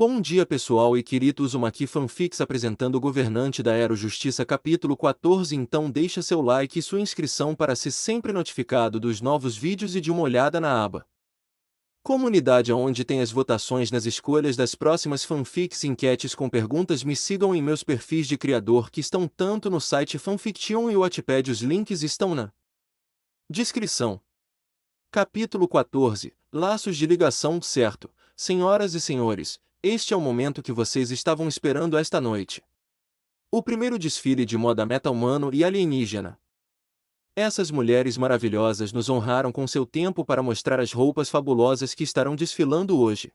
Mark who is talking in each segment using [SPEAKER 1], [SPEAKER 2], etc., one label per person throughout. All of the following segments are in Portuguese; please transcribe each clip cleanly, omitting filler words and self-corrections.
[SPEAKER 1] Bom dia pessoal e queridos, uma aqui fanfics apresentando o Governante da Aero Justiça capítulo 14. Então deixa seu like e sua inscrição para ser sempre notificado dos novos vídeos e de uma olhada na aba Comunidade, onde tem as votações nas escolhas das próximas fanfics e enquetes com perguntas. Me sigam em meus perfis de criador que estão tanto no site Fanfiction e o Wattpad, os links estão na descrição. Capítulo 14 Laços de ligação. Certo, senhoras e senhores, este é o momento que vocês estavam esperando esta noite. O primeiro desfile de moda meta-humano e alienígena. Essas mulheres maravilhosas nos honraram com seu tempo para mostrar as roupas fabulosas que estarão desfilando hoje.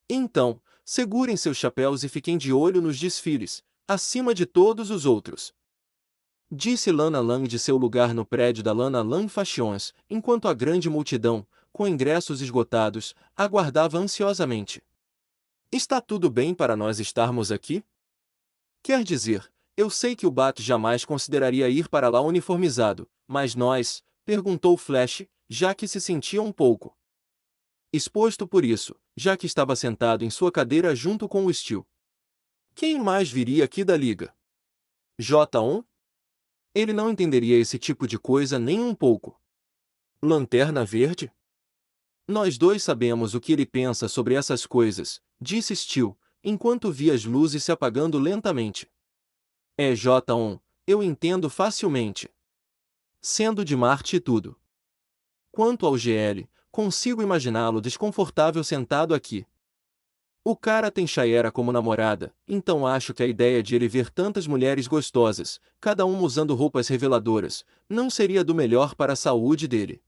[SPEAKER 1] Então, segurem seus chapéus e fiquem de olho nos desfiles, acima de todos os outros. Disse Lana Lang de seu lugar no prédio da Lana Lang Fashions, enquanto a grande multidão, com ingressos esgotados, aguardava ansiosamente. Está tudo bem para nós estarmos aqui? Quer dizer, eu sei que o Bat jamais consideraria ir para lá uniformizado, mas nós, perguntou Flash, já que se sentia um pouco exposto por isso, já que estava sentado em sua cadeira junto com o Steel. Quem mais viria aqui da liga? J1? Ele não entenderia esse tipo de coisa nem um pouco. Lanterna Verde? Nós dois sabemos o que ele pensa sobre essas coisas, disse Steel, enquanto via as luzes se apagando lentamente. É J1, eu entendo facilmente. Sendo de Marte e tudo. Quanto ao GL, consigo imaginá-lo desconfortável sentado aqui. O cara tem Shayera como namorada, então acho que a ideia de ele ver tantas mulheres gostosas, cada uma usando roupas reveladoras, não seria do melhor para a saúde dele.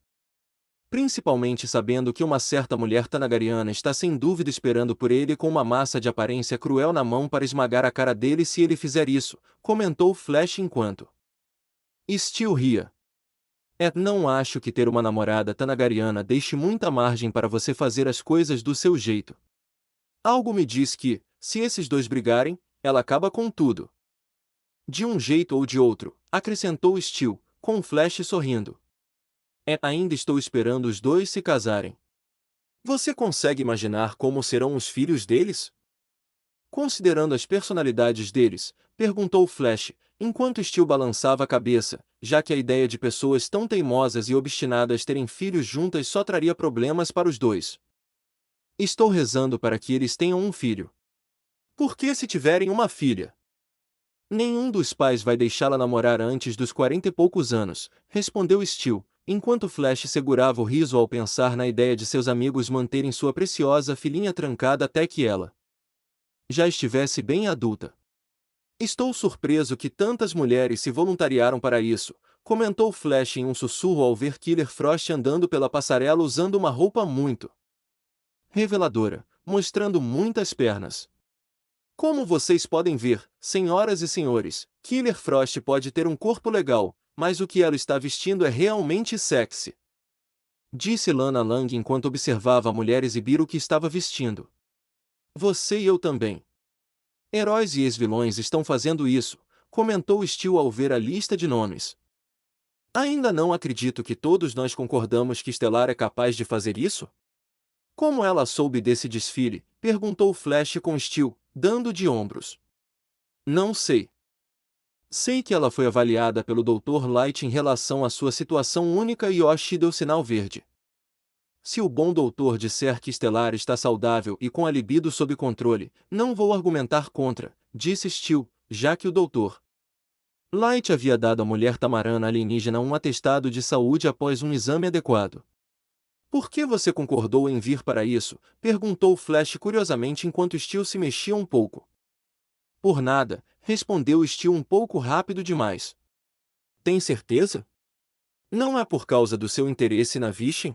[SPEAKER 1] Principalmente sabendo que uma certa mulher tanagariana está sem dúvida esperando por ele com uma massa de aparência cruel na mão para esmagar a cara dele se ele fizer isso, comentou Flash enquanto Steel ria. Não acho que ter uma namorada tanagariana deixe muita margem para você fazer as coisas do seu jeito. Algo me diz que, se esses dois brigarem, ela acaba com tudo. De um jeito ou de outro, acrescentou Steel, com Flash sorrindo. Ainda estou esperando os dois se casarem. Você consegue imaginar como serão os filhos deles? Considerando as personalidades deles, perguntou Flash, enquanto Steel balançava a cabeça, já que a ideia de pessoas tão teimosas e obstinadas terem filhos juntas só traria problemas para os dois. Estou rezando para que eles tenham um filho. Porque se tiverem uma filha, nenhum dos pais vai deixá-la namorar antes dos 40 e poucos anos, respondeu Steel, enquanto Flash segurava o riso ao pensar na ideia de seus amigos manterem sua preciosa filhinha trancada até que ela já estivesse bem adulta. Estou surpreso que tantas mulheres se voluntariaram para isso, comentou Flash em um sussurro ao ver Killer Frost andando pela passarela usando uma roupa muito reveladora, mostrando muitas pernas. Como vocês podem ver, senhoras e senhores, Killer Frost pode ter um corpo legal, mas o que ela está vestindo é realmente sexy. Disse Lana Lang enquanto observava a mulher exibir o que estava vestindo. Você e eu também. Heróis e ex-vilões estão fazendo isso, comentou Steel ao ver a lista de nomes. Ainda não acredito que todos nós concordamos que Stellar é capaz de fazer isso? Como ela soube desse desfile? Perguntou Flash com Steel, dando de ombros. Não sei. Sei que ela foi avaliada pelo Dr. Light em relação à sua situação única e Yoshi deu sinal verde. Se o bom doutor disser que Stellar está saudável e com a libido sob controle, não vou argumentar contra, disse Steel, já que o Dr. Light havia dado à mulher tamarana alienígena um atestado de saúde após um exame adequado. Por que você concordou em vir para isso? Perguntou Flash curiosamente enquanto Steel se mexia um pouco. Por nada, respondeu Steel um pouco rápido demais. Tem certeza? Não é por causa do seu interesse na Vishen?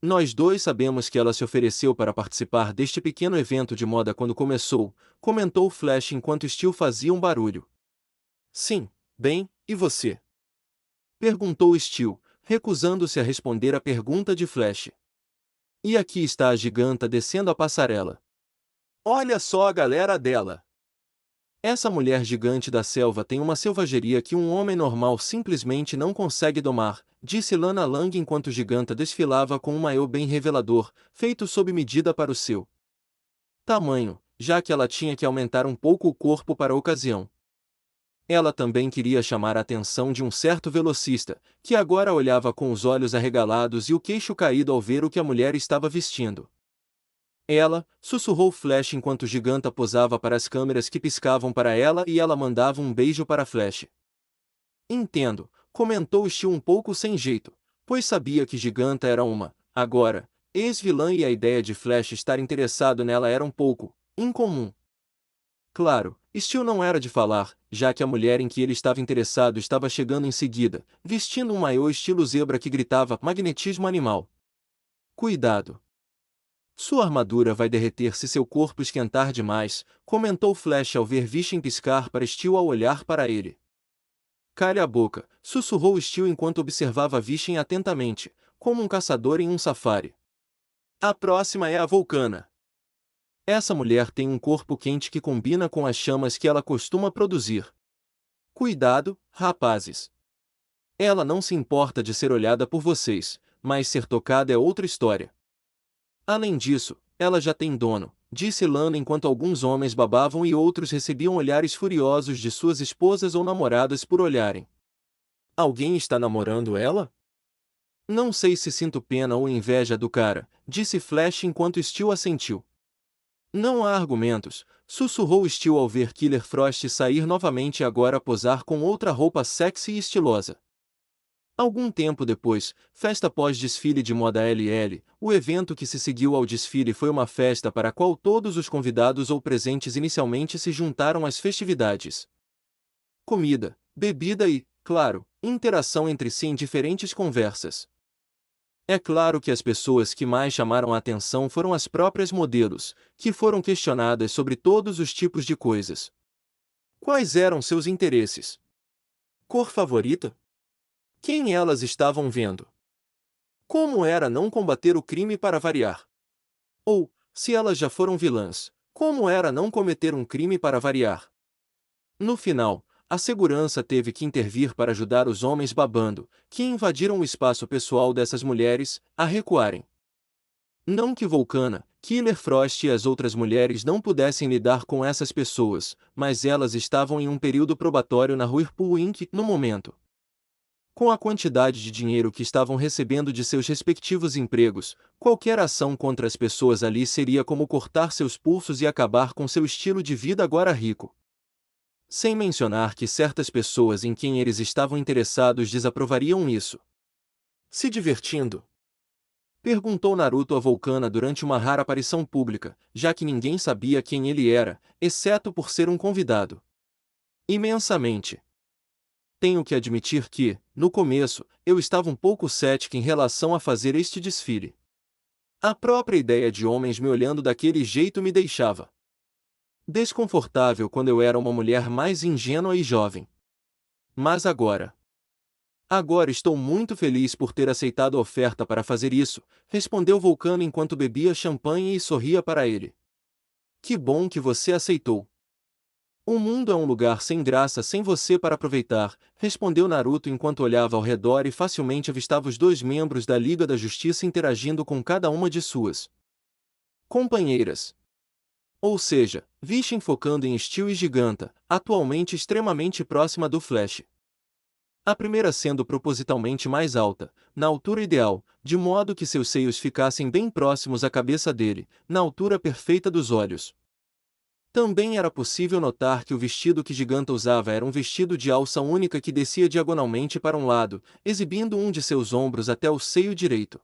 [SPEAKER 1] Nós dois sabemos que ela se ofereceu para participar deste pequeno evento de moda quando começou, comentou Flash enquanto Steel fazia um barulho. Sim, bem, e você? Perguntou Steel, recusando-se a responder a pergunta de Flash. E aqui está a giganta descendo a passarela. Olha só a galera dela! Essa mulher gigante da selva tem uma selvageria que um homem normal simplesmente não consegue domar, disse Lana Lang enquanto Giganta desfilava com um maiô bem revelador, feito sob medida para o seu tamanho, já que ela tinha que aumentar um pouco o corpo para a ocasião. Ela também queria chamar a atenção de um certo velocista, que agora olhava com os olhos arregalados e o queixo caído ao ver o que a mulher estava vestindo. Ela, sussurrou Flash enquanto Giganta posava para as câmeras que piscavam para ela e ela mandava um beijo para Flash. Entendo, comentou Steel um pouco sem jeito, pois sabia que Giganta era agora, ex-vilã e a ideia de Flash estar interessado nela era um pouco incomum. Claro, Steel não era de falar, já que a mulher em que ele estava interessado estava chegando em seguida, vestindo um maiô estilo zebra que gritava magnetismo animal. Cuidado! Sua armadura vai derreter se seu corpo esquentar demais, comentou Flash ao ver Vishen piscar para Steel ao olhar para ele. Calha a boca, sussurrou Steel enquanto observava Vishen atentamente, como um caçador em um safari. A próxima é a Vulcana. Essa mulher tem um corpo quente que combina com as chamas que ela costuma produzir. Cuidado, rapazes. Ela não se importa de ser olhada por vocês, mas ser tocada é outra história. Além disso, ela já tem dono, disse Lana enquanto alguns homens babavam e outros recebiam olhares furiosos de suas esposas ou namoradas por olharem. Alguém está namorando ela? Não sei se sinto pena ou inveja do cara, disse Flash enquanto Steel assentiu. Não há argumentos, sussurrou Steel ao ver Killer Frost sair novamente agora a posar com outra roupa sexy e estilosa. Algum tempo depois, festa pós-desfile de moda LL, o evento que se seguiu ao desfile foi uma festa para a qual todos os convidados ou presentes inicialmente se juntaram às festividades. Comida, bebida e, claro, interação entre si em diferentes conversas. É claro que as pessoas que mais chamaram a atenção foram as próprias modelos, que foram questionadas sobre todos os tipos de coisas. Quais eram seus interesses? Cor favorita? Quem elas estavam vendo? Como era não combater o crime para variar? Ou, se elas já foram vilãs, como era não cometer um crime para variar? No final, a segurança teve que intervir para ajudar os homens babando, que invadiram o espaço pessoal dessas mulheres, a recuarem. Não que Vulcana, Killer Frost e as outras mulheres não pudessem lidar com essas pessoas, mas elas estavam em um período probatório na Whirlpool Inc. no momento. Com a quantidade de dinheiro que estavam recebendo de seus respectivos empregos, qualquer ação contra as pessoas ali seria como cortar seus pulsos e acabar com seu estilo de vida agora rico. Sem mencionar que certas pessoas em quem eles estavam interessados desaprovariam isso. Se divertindo? Perguntou Naruto a Vulcana durante uma rara aparição pública, já que ninguém sabia quem ele era, exceto por ser um convidado. Imensamente. Tenho que admitir que, no começo, eu estava um pouco cética em relação a fazer este desfile. A própria ideia de homens me olhando daquele jeito me deixava desconfortável quando eu era uma mulher mais ingênua e jovem. Mas agora estou muito feliz por ter aceitado a oferta para fazer isso, respondeu Vulcano enquanto bebia champanhe e sorria para ele. Que bom que você aceitou. O mundo é um lugar sem graça sem você para aproveitar, respondeu Naruto enquanto olhava ao redor e facilmente avistava os dois membros da Liga da Justiça interagindo com cada uma de suas companheiras. Ou seja, Vishen focando em Steel e Giganta, atualmente extremamente próxima do Flash. A primeira sendo propositalmente mais alta, na altura ideal, de modo que seus seios ficassem bem próximos à cabeça dele, na altura perfeita dos olhos. Também era possível notar que o vestido que Giganta usava era um vestido de alça única que descia diagonalmente para um lado, exibindo um de seus ombros até o seio direito.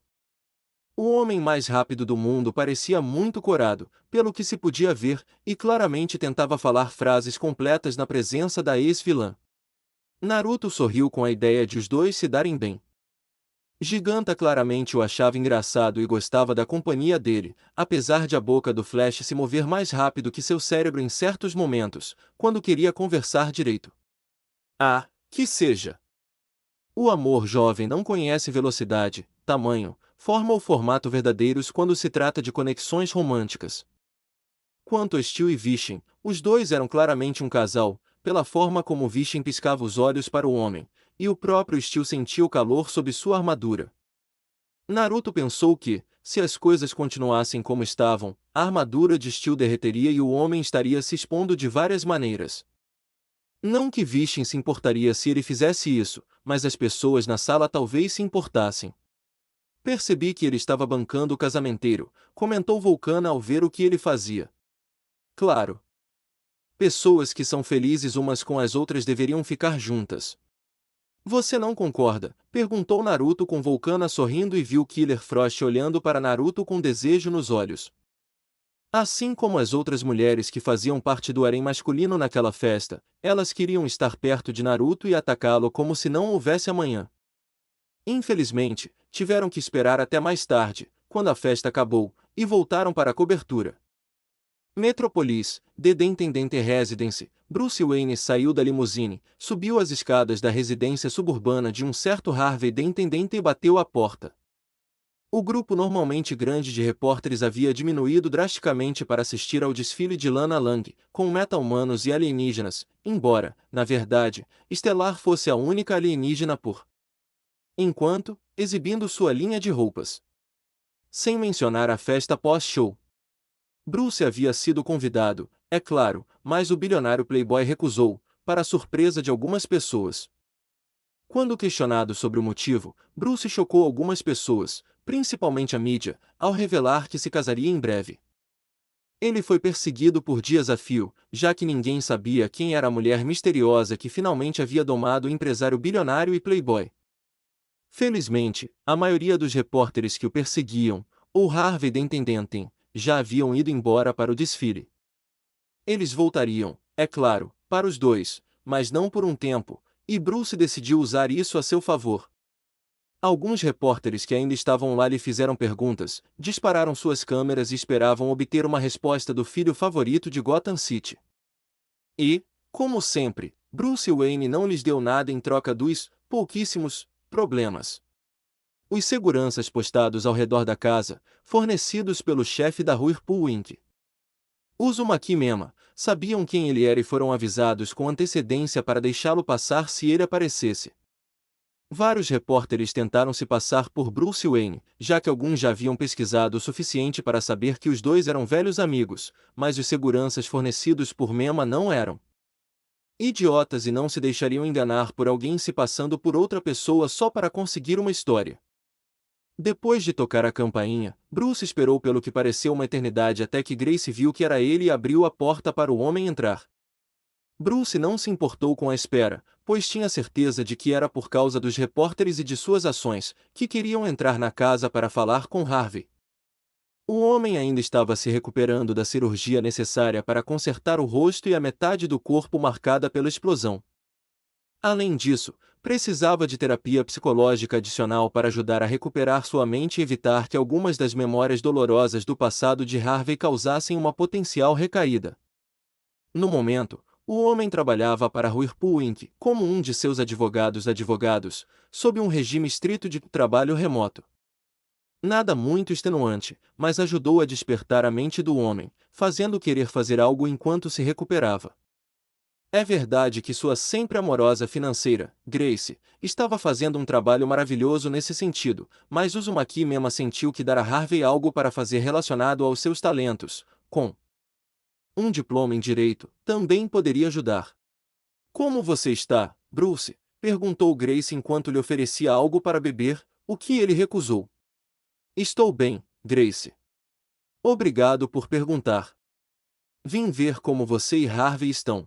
[SPEAKER 1] O homem mais rápido do mundo parecia muito corado, pelo que se podia ver, e claramente tentava falar frases completas na presença da ex-vilã. Naruto sorriu com a ideia de os dois se darem bem. Giganta claramente o achava engraçado e gostava da companhia dele, apesar de a boca do Flash se mover mais rápido que seu cérebro em certos momentos, quando queria conversar direito. Ah, que seja! O amor jovem não conhece velocidade, tamanho, forma ou formato verdadeiros quando se trata de conexões românticas. Quanto a Steel e Vishen, os dois eram claramente um casal, pela forma como Vishen piscava os olhos para o homem, e o próprio Steel sentia o calor sob sua armadura. Naruto pensou que, se as coisas continuassem como estavam, a armadura de Steel derreteria e o homem estaria se expondo de várias maneiras. Não que Vishen se importaria se ele fizesse isso, mas as pessoas na sala talvez se importassem. Percebi que ele estava bancando o casamenteiro, comentou Volcana ao ver o que ele fazia. Claro. Pessoas que são felizes umas com as outras deveriam ficar juntas. Você não concorda? Perguntou Naruto com Volcana sorrindo e viu Killer Frost olhando para Naruto com desejo nos olhos. Assim como as outras mulheres que faziam parte do harém masculino naquela festa, elas queriam estar perto de Naruto e atacá-lo como se não houvesse amanhã. Infelizmente, tiveram que esperar até mais tarde, quando a festa acabou, e voltaram para a cobertura. Metropolis, The Intendente Residence, Bruce Wayne saiu da limusine, subiu as escadas da residência suburbana de um certo Harvey Dent e bateu à porta. O grupo normalmente grande de repórteres havia diminuído drasticamente para assistir ao desfile de Lana Lang, com meta-humanos e alienígenas, embora, na verdade, Stellar fosse a única alienígena por enquanto, exibindo sua linha de roupas. Sem mencionar a festa pós-show. Bruce havia sido convidado, é claro, mas o bilionário playboy recusou, para a surpresa de algumas pessoas. Quando questionado sobre o motivo, Bruce chocou algumas pessoas, principalmente a mídia, ao revelar que se casaria em breve. Ele foi perseguido por dias a fio, já que ninguém sabia quem era a mulher misteriosa que finalmente havia domado o empresário bilionário e playboy. Felizmente, a maioria dos repórteres que o perseguiam, ou Harvey Dent, já haviam ido embora para o desfile. Eles voltariam, é claro, para os dois, mas não por um tempo, e Bruce decidiu usar isso a seu favor. Alguns repórteres que ainda estavam lá lhe fizeram perguntas, dispararam suas câmeras e esperavam obter uma resposta do filho favorito de Gotham City. E, como sempre, Bruce Wayne não lhes deu nada em troca dos pouquíssimos problemas. Os seguranças postados ao redor da casa, fornecidos pelo chefe da Whirlpool Inc. Uzumaki Mema, sabiam quem ele era e foram avisados com antecedência para deixá-lo passar se ele aparecesse. Vários repórteres tentaram se passar por Bruce Wayne, já que alguns já haviam pesquisado o suficiente para saber que os dois eram velhos amigos, mas os seguranças fornecidos por Mema não eram idiotas e não se deixariam enganar por alguém se passando por outra pessoa só para conseguir uma história. Depois de tocar a campainha, Bruce esperou pelo que pareceu uma eternidade até que Grace viu que era ele e abriu a porta para o homem entrar. Bruce não se importou com a espera, pois tinha certeza de que era por causa dos repórteres e de suas ações, que queriam entrar na casa para falar com Harvey. O homem ainda estava se recuperando da cirurgia necessária para consertar o rosto e a metade do corpo marcada pela explosão. Além disso, precisava de terapia psicológica adicional para ajudar a recuperar sua mente e evitar que algumas das memórias dolorosas do passado de Harvey causassem uma potencial recaída. No momento, o homem trabalhava para a Whirlpool Inc. como um de seus advogados, sob um regime estrito de trabalho remoto. Nada muito extenuante, mas ajudou a despertar a mente do homem, fazendo querer fazer algo enquanto se recuperava. É verdade que sua sempre amorosa financeira, Grace, estava fazendo um trabalho maravilhoso nesse sentido, mas Uzumaki Mema sentiu que dar a Harvey algo para fazer relacionado aos seus talentos, com um diploma em direito, também poderia ajudar. Como você está, Bruce? Perguntou Grace enquanto lhe oferecia algo para beber, o que ele recusou. Estou bem, Grace. Obrigado por perguntar. Vim ver como você e Harvey estão.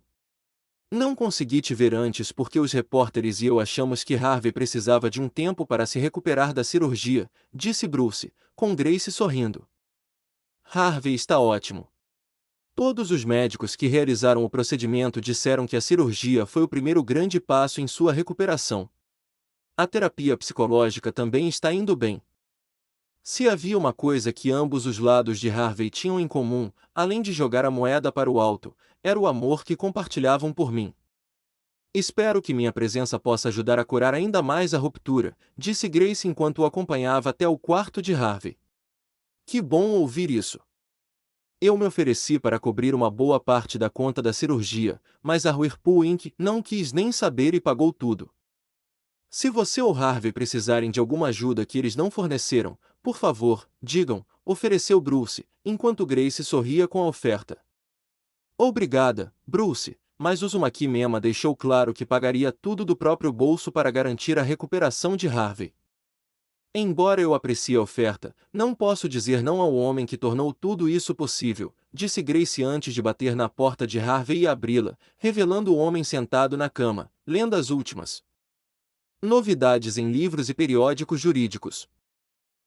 [SPEAKER 1] Não consegui te ver antes porque os repórteres e eu achamos que Harvey precisava de um tempo para se recuperar da cirurgia, disse Bruce, com Grace sorrindo. Harvey está ótimo. Todos os médicos que realizaram o procedimento disseram que a cirurgia foi o primeiro grande passo em sua recuperação. A terapia psicológica também está indo bem. Se havia uma coisa que ambos os lados de Harvey tinham em comum, além de jogar a moeda para o alto, era o amor que compartilhavam por mim. Espero que minha presença possa ajudar a curar ainda mais a ruptura, disse Grace enquanto o acompanhava até o quarto de Harvey. Que bom ouvir isso. Eu me ofereci para cobrir uma boa parte da conta da cirurgia, mas a Whirlpool Inc. não quis nem saber e pagou tudo. Se você ou Harvey precisarem de alguma ajuda que eles não forneceram, Por favor, digam, ofereceu Bruce, enquanto Grace sorria com a oferta. Obrigada, Bruce, mas Uzumaki Mema deixou claro que pagaria tudo do próprio bolso para garantir a recuperação de Harvey. Embora eu aprecie a oferta, não posso dizer não ao homem que tornou tudo isso possível, disse Grace antes de bater na porta de Harvey e abri-la, revelando o homem sentado na cama, lendo as últimas novidades em livros e periódicos jurídicos.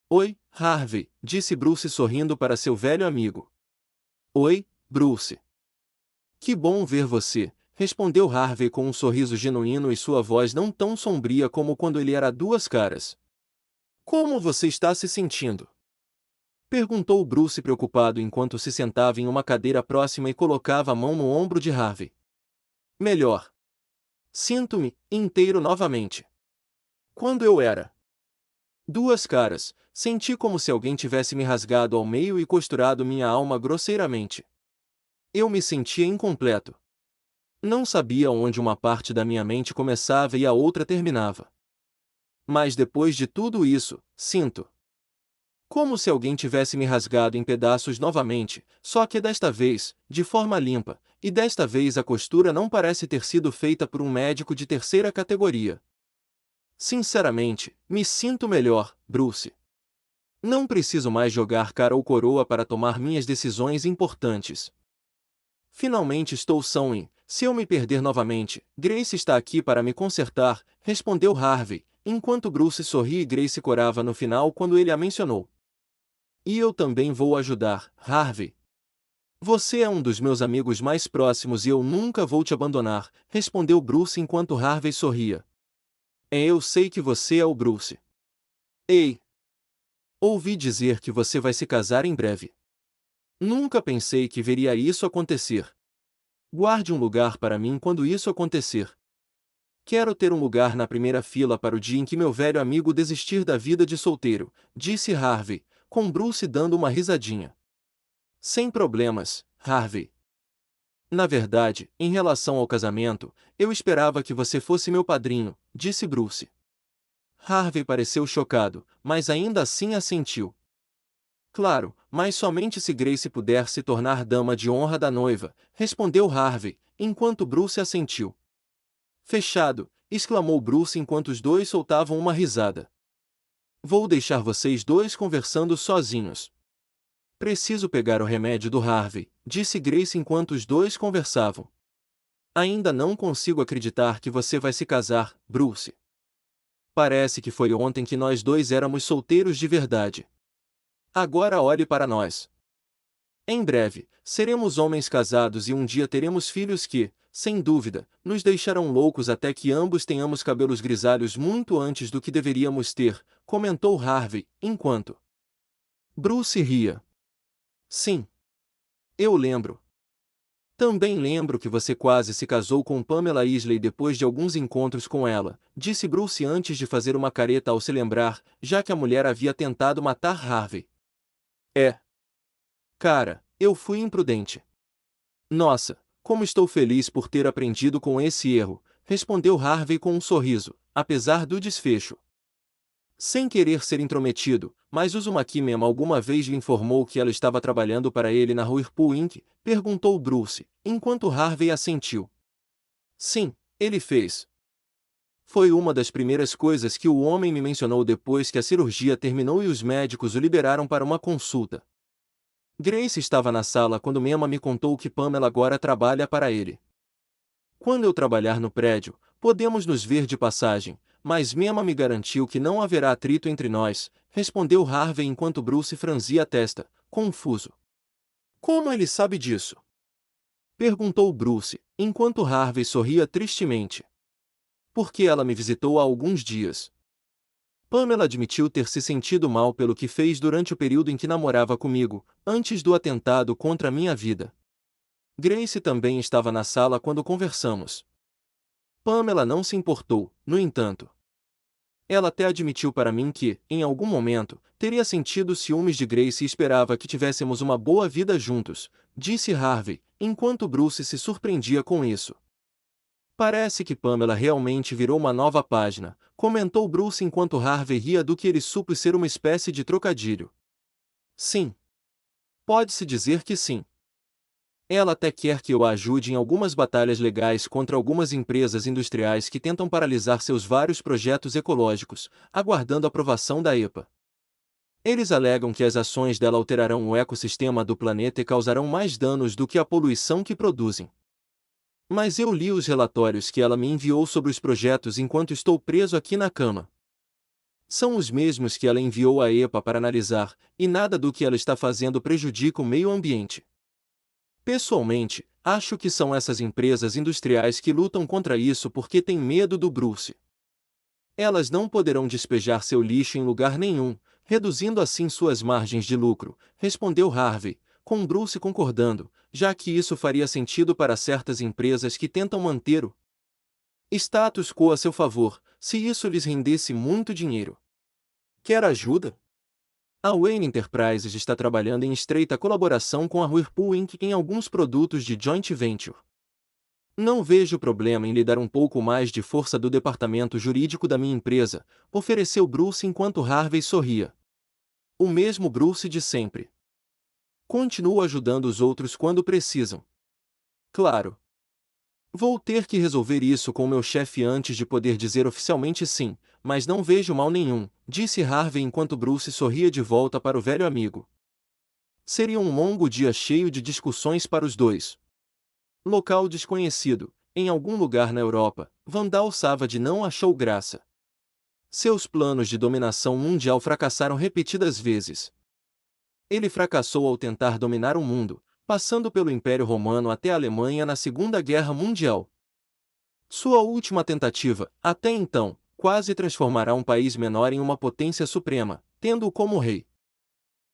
[SPEAKER 1] Oi, Harvey, disse Bruce sorrindo para seu velho amigo. Oi, Bruce. Que bom ver você, respondeu Harvey com um sorriso genuíno e sua voz não tão sombria como quando ele era duas caras. Como você está se sentindo? Perguntou Bruce preocupado enquanto se sentava em uma cadeira próxima e colocava a mão no ombro de Harvey. Melhor. Sinto-me inteiro novamente. Quando eu era duas caras, senti como se alguém tivesse me rasgado ao meio e costurado minha alma grosseiramente. Eu me sentia incompleto. Não sabia onde uma parte da minha mente começava e a outra terminava. Mas depois de tudo isso, sinto como se alguém tivesse me rasgado em pedaços novamente, só que desta vez, de forma limpa, e desta vez a costura não parece ter sido feita por um médico de terceira categoria. Sinceramente, me sinto melhor, Bruce. Não preciso mais jogar cara ou coroa para tomar minhas decisões importantes. Finalmente estou são e, se eu me perder novamente, Grace está aqui para me consertar, respondeu Harvey, enquanto Bruce sorria e Grace corava no final quando ele a mencionou. E eu também vou ajudar, Harvey. Você é um dos meus amigos mais próximos e eu nunca vou te abandonar, respondeu Bruce enquanto Harvey sorria. Eu sei que você é o Bruce. Ei! Ouvi dizer que você vai se casar em breve. Nunca pensei que veria isso acontecer. Guarde um lugar para mim quando isso acontecer. Quero ter um lugar na primeira fila para o dia em que meu velho amigo desistir da vida de solteiro, disse Harvey, com Bruce dando uma risadinha. Sem problemas, Harvey. Na verdade, em relação ao casamento, eu esperava que você fosse meu padrinho, disse Bruce. Harvey pareceu chocado, mas ainda assim assentiu. Claro, mas somente se Grace puder se tornar dama de honra da noiva, respondeu Harvey, enquanto Bruce assentiu. Fechado, exclamou Bruce enquanto os dois soltavam uma risada. Vou deixar vocês dois conversando sozinhos. Preciso pegar o remédio do Harvey, disse Grace enquanto os dois conversavam. Ainda não consigo acreditar que você vai se casar, Bruce. Parece que foi ontem que nós dois éramos solteiros de verdade. Agora olhe para nós. Em breve, seremos homens casados e um dia teremos filhos que, sem dúvida, nos deixarão loucos até que ambos tenhamos cabelos grisalhos muito antes do que deveríamos ter, comentou Harvey, enquanto Bruce ria. Sim. Eu lembro. Também lembro que você quase se casou com Pamela Isley depois de alguns encontros com ela, disse Bruce antes de fazer uma careta ao se lembrar, já que a mulher havia tentado matar Harvey. É. Cara, eu fui imprudente. Nossa, como estou feliz por ter aprendido com esse erro, respondeu Harvey com um sorriso, apesar do desfecho. Sem querer ser intrometido, mas Uzumaki Mema alguma vez lhe informou que ela estava trabalhando para ele na Whirlpool Inc., perguntou Bruce, enquanto Harvey assentiu. Sim, ele fez. Foi uma das primeiras coisas que o homem me mencionou depois que a cirurgia terminou e os médicos o liberaram para uma consulta. Grace estava na sala quando Mema me contou que Pamela agora trabalha para ele. Quando eu trabalhar no prédio, podemos nos ver de passagem, mas Mema me garantiu que não haverá atrito entre nós, respondeu Harvey enquanto Bruce franzia a testa, confuso. Como ele sabe disso? Perguntou Bruce, enquanto Harvey sorria tristemente. Porque ela me visitou há alguns dias. Pamela admitiu ter se sentido mal pelo que fez durante o período em que namorava comigo, antes do atentado contra a minha vida. Grace também estava na sala quando conversamos. Pamela não se importou, no entanto. Ela até admitiu para mim que, em algum momento, teria sentido ciúmes de Grace e esperava que tivéssemos uma boa vida juntos, disse Harvey, enquanto Bruce se surpreendia com isso. Parece que Pamela realmente virou uma nova página, comentou Bruce enquanto Harvey ria do que ele supôs ser uma espécie de trocadilho. Sim. Pode-se dizer que sim. Ela até quer que eu a ajude em algumas batalhas legais contra algumas empresas industriais que tentam paralisar seus vários projetos ecológicos, aguardando a aprovação da EPA. Eles alegam que as ações dela alterarão o ecossistema do planeta e causarão mais danos do que a poluição que produzem. Mas eu li os relatórios que ela me enviou sobre os projetos enquanto estou preso aqui na cama. São os mesmos que ela enviou à EPA para analisar, e nada do que ela está fazendo prejudica o meio ambiente. Pessoalmente, acho que são essas empresas industriais que lutam contra isso porque têm medo do Bruce. Elas não poderão despejar seu lixo em lugar nenhum, reduzindo assim suas margens de lucro, respondeu Harvey, com Bruce concordando, já que isso faria sentido para certas empresas que tentam manter o status quo a seu favor, se isso lhes rendesse muito dinheiro. Quer ajuda? A Wayne Enterprises está trabalhando em estreita colaboração com a Whirlpool Inc. em alguns produtos de joint venture. Não vejo problema em lhe dar um pouco mais de força do departamento jurídico da minha empresa, ofereceu Bruce enquanto Harvey sorria. O mesmo Bruce de sempre. Continuo ajudando os outros quando precisam. Claro. Vou ter que resolver isso com meu chefe antes de poder dizer oficialmente sim, mas não vejo mal nenhum, disse Harvey enquanto Bruce sorria de volta para o velho amigo. Seria um longo dia cheio de discussões para os dois. Local desconhecido, em algum lugar na Europa, Vandal Savage não achou graça. Seus planos de dominação mundial fracassaram repetidas vezes. Ele fracassou ao tentar dominar o mundo, passando pelo Império Romano até a Alemanha na Segunda Guerra Mundial. Sua última tentativa, até então, quase transformará um país menor em uma potência suprema, tendo-o como rei.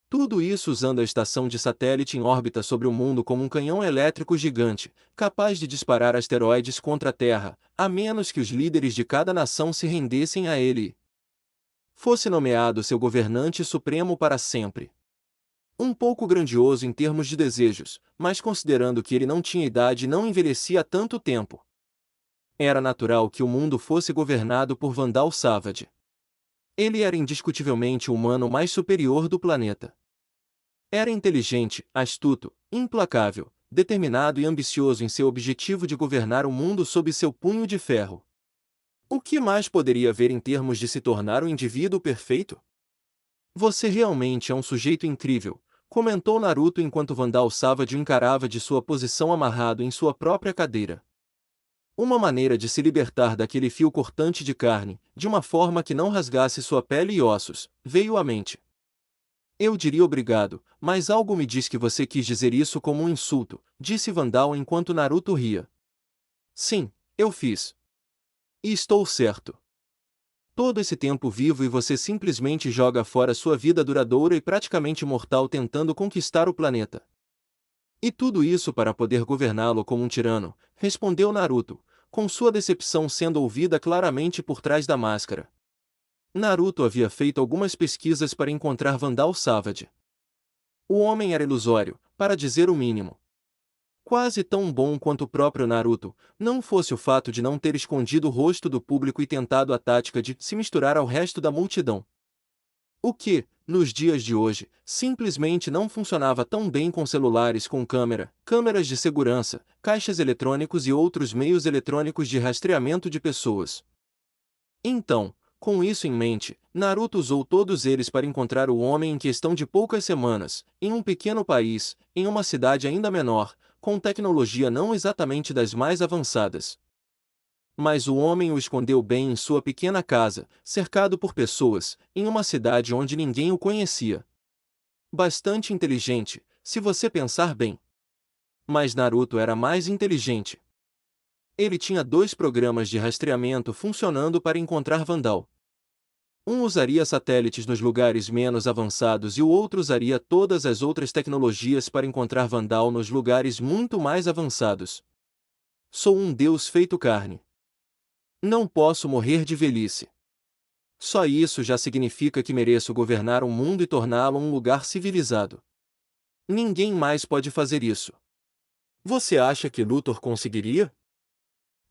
[SPEAKER 1] Tudo isso usando a estação de satélite em órbita sobre o mundo como um canhão elétrico gigante, capaz de disparar asteroides contra a Terra, a menos que os líderes de cada nação se rendessem a ele e fosse nomeado seu governante supremo para sempre. Um pouco grandioso em termos de desejos, mas considerando que ele não tinha idade e não envelhecia há tanto tempo. Era natural que o mundo fosse governado por Vandal Savage. Ele era indiscutivelmente o humano mais superior do planeta. Era inteligente, astuto, implacável, determinado e ambicioso em seu objetivo de governar o mundo sob seu punho de ferro. O que mais poderia haver em termos de se tornar um indivíduo perfeito? Você realmente é um sujeito incrível, comentou Naruto enquanto Vandal Savage o encarava de sua posição amarrado em sua própria cadeira. Uma maneira de se libertar daquele fio cortante de carne, de uma forma que não rasgasse sua pele e ossos, veio à mente. Eu diria obrigado, mas algo me diz que você quis dizer isso como um insulto, disse Vandal enquanto Naruto ria. Sim, eu fiz. E estou certo. Todo esse tempo vivo e você simplesmente joga fora sua vida duradoura e praticamente mortal tentando conquistar o planeta. E tudo isso para poder governá-lo como um tirano, respondeu Naruto, com sua decepção sendo ouvida claramente por trás da máscara. Naruto havia feito algumas pesquisas para encontrar Vandal Savage. O homem era ilusório, para dizer o mínimo. Quase tão bom quanto o próprio Naruto, não fosse o fato de não ter escondido o rosto do público e tentado a tática de se misturar ao resto da multidão. O que, nos dias de hoje, simplesmente não funcionava tão bem com celulares com câmera, câmeras de segurança, caixas eletrônicos e outros meios eletrônicos de rastreamento de pessoas. Então, com isso em mente, Naruto usou todos eles para encontrar o homem em questão de poucas semanas, em um pequeno país, em uma cidade ainda menor, com tecnologia não exatamente das mais avançadas. Mas o homem o escondeu bem em sua pequena casa, cercado por pessoas, em uma cidade onde ninguém o conhecia. Bastante inteligente, se você pensar bem. Mas Naruto era mais inteligente. Ele tinha 2 programas de rastreamento funcionando para encontrar Vandal. Um usaria satélites nos lugares menos avançados e o outro usaria todas as outras tecnologias para encontrar Vandal nos lugares muito mais avançados. Sou um deus feito carne. Não posso morrer de velhice. Só isso já significa que mereço governar um mundo e torná-lo um lugar civilizado. Ninguém mais pode fazer isso. Você acha que Luthor conseguiria?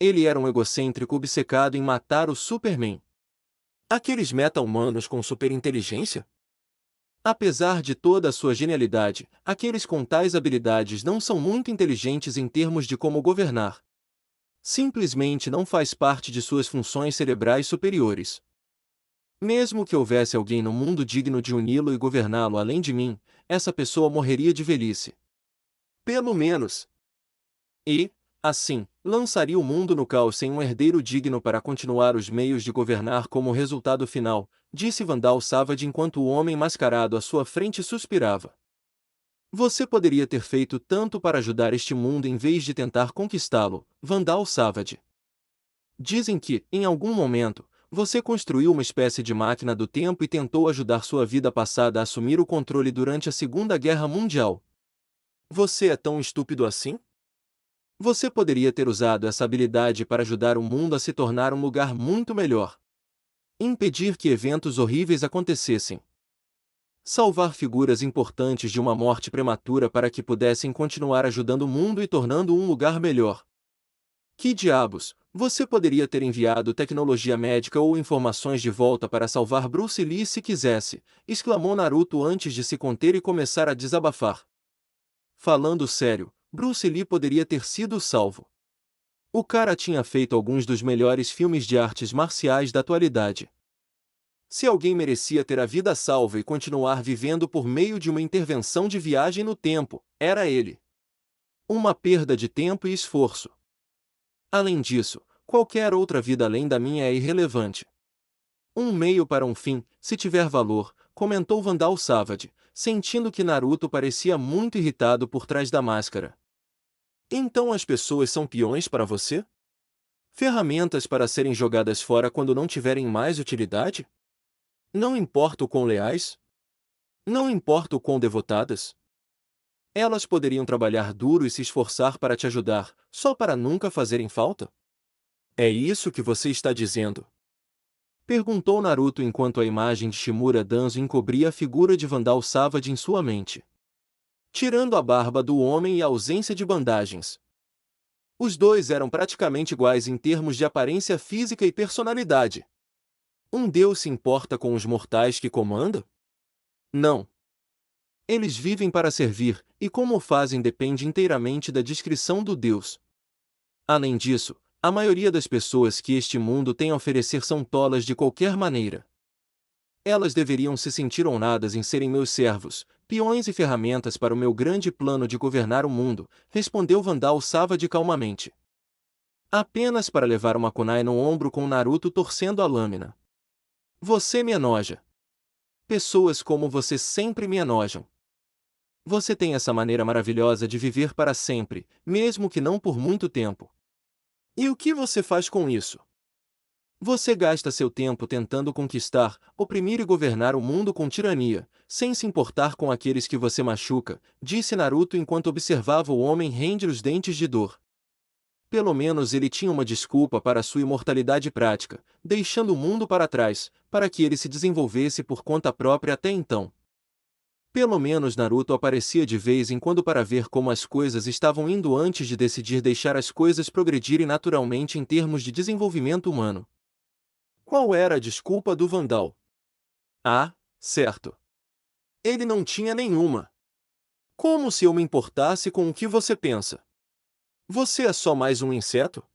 [SPEAKER 1] Ele era um egocêntrico obcecado em matar o Superman. Aqueles meta-humanos com superinteligência? Apesar de toda a sua genialidade, aqueles com tais habilidades não são muito inteligentes em termos de como governar. Simplesmente não faz parte de suas funções cerebrais superiores. Mesmo que houvesse alguém no mundo digno de uni-lo e governá-lo além de mim, essa pessoa morreria de velhice. Pelo menos. E, assim, lançaria o mundo no caos sem um herdeiro digno para continuar os meios de governar como resultado final, disse Vandal Savage enquanto o homem mascarado à sua frente suspirava. Você poderia ter feito tanto para ajudar este mundo em vez de tentar conquistá-lo, Vandal Savage. Dizem que, em algum momento, você construiu uma espécie de máquina do tempo e tentou ajudar sua vida passada a assumir o controle durante a Segunda Guerra Mundial. Você é tão estúpido assim? Você poderia ter usado essa habilidade para ajudar o mundo a se tornar um lugar muito melhor. Impedir que eventos horríveis acontecessem. Salvar figuras importantes de uma morte prematura para que pudessem continuar ajudando o mundo e tornando um lugar melhor. Que diabos, você poderia ter enviado tecnologia médica ou informações de volta para salvar Bruce Lee se quisesse, exclamou Naruto antes de se conter e começar a desabafar. Falando sério, Bruce Lee poderia ter sido salvo. O cara tinha feito alguns dos melhores filmes de artes marciais da atualidade. Se alguém merecia ter a vida salva e continuar vivendo por meio de uma intervenção de viagem no tempo, era ele. Uma perda de tempo e esforço. Além disso, qualquer outra vida além da minha é irrelevante. Um meio para um fim, se tiver valor, comentou Vandal Savage, sentindo que Naruto parecia muito irritado por trás da máscara. Então as pessoas são peões para você? Ferramentas para serem jogadas fora quando não tiverem mais utilidade? Não importa o quão leais? Não importa o quão devotadas? Elas poderiam trabalhar duro e se esforçar para te ajudar, só para nunca fazerem falta? É isso que você está dizendo? Perguntou Naruto enquanto a imagem de Shimura Danzo encobria a figura de Vandal Savage em sua mente. Tirando a barba do homem e a ausência de bandagens. Os dois eram praticamente iguais em termos de aparência física e personalidade. Um deus se importa com os mortais que comanda? Não. Eles vivem para servir, e como o fazem depende inteiramente da discrição do deus. Além disso, a maioria das pessoas que este mundo tem a oferecer são tolas de qualquer maneira. Elas deveriam se sentir honradas em serem meus servos, peões e ferramentas para o meu grande plano de governar o mundo, respondeu Vandal Savage calmamente. Apenas para levar uma kunai no ombro com Naruto torcendo a lâmina. Você me enoja. Pessoas como você sempre me enojam. Você tem essa maneira maravilhosa de viver para sempre, mesmo que não por muito tempo. E o que você faz com isso? Você gasta seu tempo tentando conquistar, oprimir e governar o mundo com tirania, sem se importar com aqueles que você machuca, disse Naruto enquanto observava o homem ranger os dentes de dor. Pelo menos ele tinha uma desculpa para sua imortalidade prática, deixando o mundo para trás, para que ele se desenvolvesse por conta própria até então. Pelo menos Naruto aparecia de vez em quando para ver como as coisas estavam indo antes de decidir deixar as coisas progredirem naturalmente em termos de desenvolvimento humano. Qual era a desculpa do Vandal? Ah, certo. Ele não tinha nenhuma. Como se eu me importasse com o que você pensa? Você é só mais um inseto?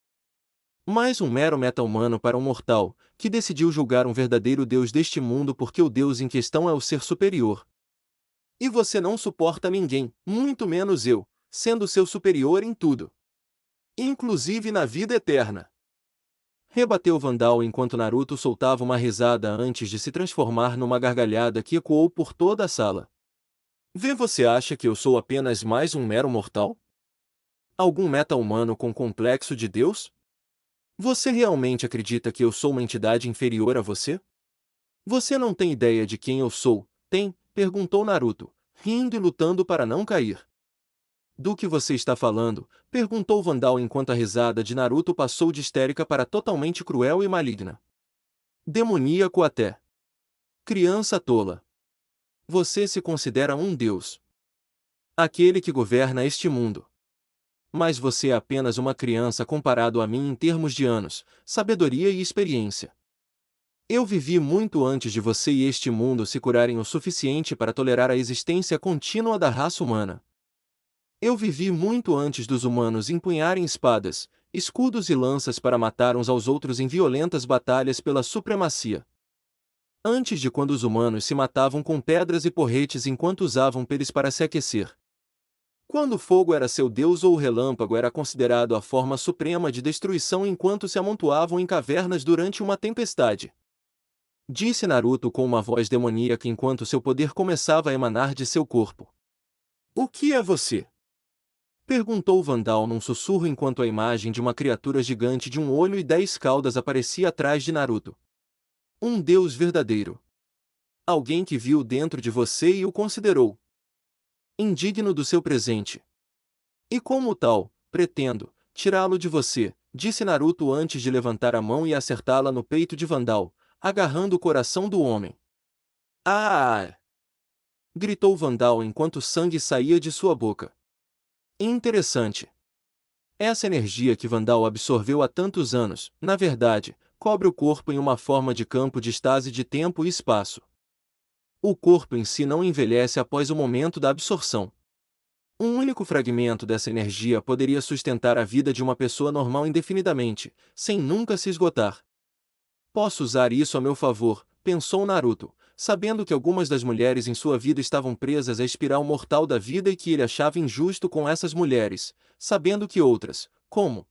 [SPEAKER 1] Mais um mero meta-humano para um mortal, que decidiu julgar um verdadeiro deus deste mundo porque o deus em questão é o ser superior. E você não suporta ninguém, muito menos eu, sendo seu superior em tudo. Inclusive na vida eterna. Rebateu Vandal enquanto Naruto soltava uma risada antes de se transformar numa gargalhada que ecoou por toda a sala. Você acha que eu sou apenas mais um mero mortal? Algum meta-humano com complexo de Deus? Você realmente acredita que eu sou uma entidade inferior a você? Você não tem ideia de quem eu sou, tem? Perguntou Naruto, rindo e lutando para não cair. Do que você está falando? Perguntou Vandal enquanto a risada de Naruto passou de histérica para totalmente cruel e maligna. Demoníaco até. Criança tola. Você se considera um deus. Aquele que governa este mundo. mas você é apenas uma criança comparado a mim em termos de anos, sabedoria e experiência. Eu vivi muito antes de você e este mundo se curarem o suficiente para tolerar a existência contínua da raça humana. Eu vivi muito antes dos humanos empunharem espadas, escudos e lanças para matar uns aos outros em violentas batalhas pela supremacia. Antes de quando os humanos se matavam com pedras e porretes enquanto usavam peles para se aquecer. Quando o fogo era seu deus ou o relâmpago era considerado a forma suprema de destruição enquanto se amontoavam em cavernas durante uma tempestade. Disse Naruto com uma voz demoníaca enquanto seu poder começava a emanar de seu corpo. O que é você? Perguntou Vandal num sussurro enquanto a imagem de uma criatura gigante de um olho e 10 caudas aparecia atrás de Naruto. Um deus verdadeiro. Alguém que viu dentro de você e o considerou indigno do seu presente. E como tal, pretendo tirá-lo de você, disse Naruto antes de levantar a mão e acertá-la no peito de Vandal, agarrando o coração do homem. Ah! Gritou Vandal enquanto sangue saía de sua boca. Interessante. Essa energia que Vandal absorveu há tantos anos, na verdade, cobre o corpo em uma forma de campo de estase de tempo e espaço. O corpo em si não envelhece após o momento da absorção. Um único fragmento dessa energia poderia sustentar a vida de uma pessoa normal indefinidamente, sem nunca se esgotar. Posso usar isso a meu favor, pensou Naruto, sabendo que algumas das mulheres em sua vida estavam presas à espiral mortal da vida e que ele achava injusto com essas mulheres, sabendo que outras, como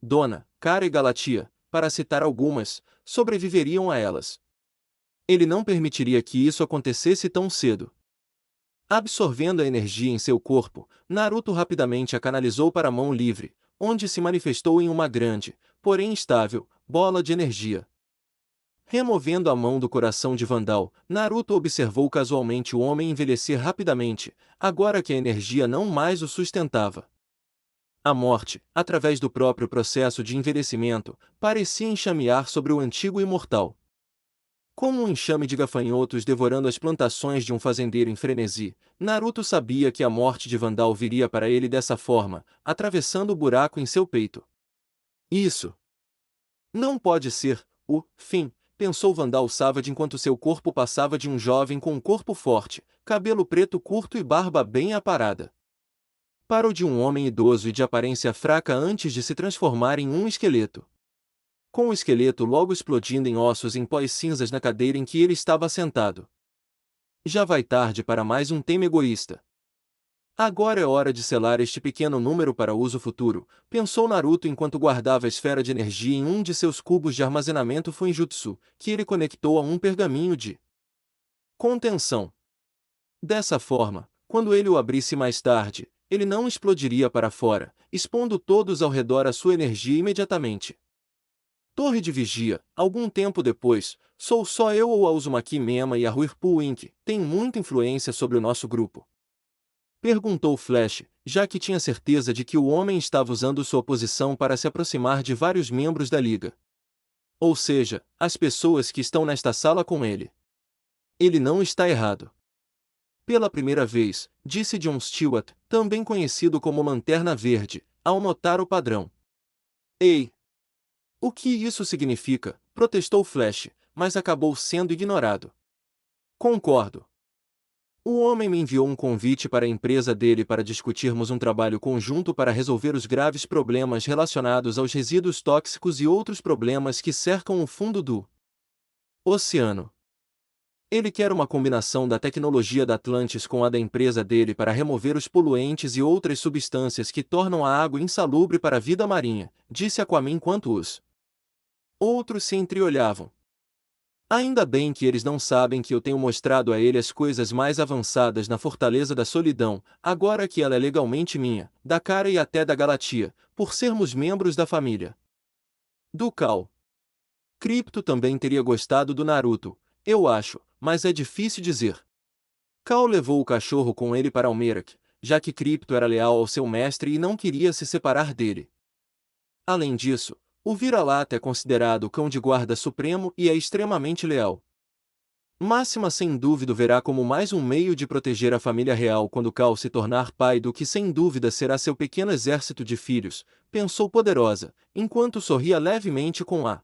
[SPEAKER 1] Dona, Cara e Galatia, para citar algumas, sobreviveriam a elas. Ele não permitiria que isso acontecesse tão cedo. Absorvendo a energia em seu corpo, Naruto rapidamente a canalizou para a mão livre, onde se manifestou em uma grande, porém instável, bola de energia. Removendo a mão do coração de Vandal, Naruto observou casualmente o homem envelhecer rapidamente, agora que a energia não mais o sustentava. A morte, através do próprio processo de envelhecimento, parecia enxamear sobre o antigo imortal. Como um enxame de gafanhotos devorando as plantações de um fazendeiro em frenesi, Naruto sabia que a morte de Vandal viria para ele dessa forma, atravessando o buraco em seu peito. Isso não pode ser o fim, pensou Vandal Savage enquanto seu corpo passava de um jovem com um corpo forte, cabelo preto curto e barba bem aparada, para o de um homem idoso e de aparência fraca antes de se transformar em um esqueleto. Com o esqueleto logo explodindo em ossos em pó e cinzas na cadeira em que ele estava sentado. Já vai tarde para mais um tema egoísta. Agora é hora de selar este pequeno número para uso futuro, pensou Naruto enquanto guardava a esfera de energia em um de seus cubos de armazenamento Fuinjutsu, que ele conectou a um pergaminho de contenção. Dessa forma, quando ele o abrisse mais tarde, ele não explodiria para fora, expondo todos ao redor a sua energia imediatamente. Torre de Vigia, algum tempo depois, sou só eu ou a Uzumaki Mema e a Whirlpool Inc. Tem muita influência sobre o nosso grupo? Perguntou Flash, já que tinha certeza de que o homem estava usando sua posição para se aproximar de vários membros da Liga. Ou seja, as pessoas que estão nesta sala com ele. Ele não está errado. Pela primeira vez, disse Jon Stewart, também conhecido como Lanterna Verde, ao notar o padrão. Ei! O que isso significa? Protestou Flash, mas acabou sendo ignorado. Concordo. O homem me enviou um convite para a empresa dele para discutirmos um trabalho conjunto para resolver os graves problemas relacionados aos resíduos tóxicos e outros problemas que cercam o fundo do oceano. Ele quer uma combinação da tecnologia da Atlantis com a da empresa dele para remover os poluentes e outras substâncias que tornam a água insalubre para a vida marinha, disse Aquaman enquanto os outros se entreolhavam. Ainda bem que eles não sabem que eu tenho mostrado a ele as coisas mais avançadas na Fortaleza da Solidão, agora que ela é legalmente minha, da Cara e até da Galatia, por sermos membros da família do Cal. Crypto também teria gostado do Naruto, eu acho, mas é difícil dizer. Cal levou o cachorro com ele para Almerac, já que Crypto era leal ao seu mestre e não queria se separar dele. Além disso, o vira-lata é considerado o cão de guarda supremo e é extremamente leal. Máxima sem dúvida verá como mais um meio de proteger a família real quando Cal se tornar pai do que sem dúvida será seu pequeno exército de filhos, pensou Poderosa, enquanto sorria levemente com a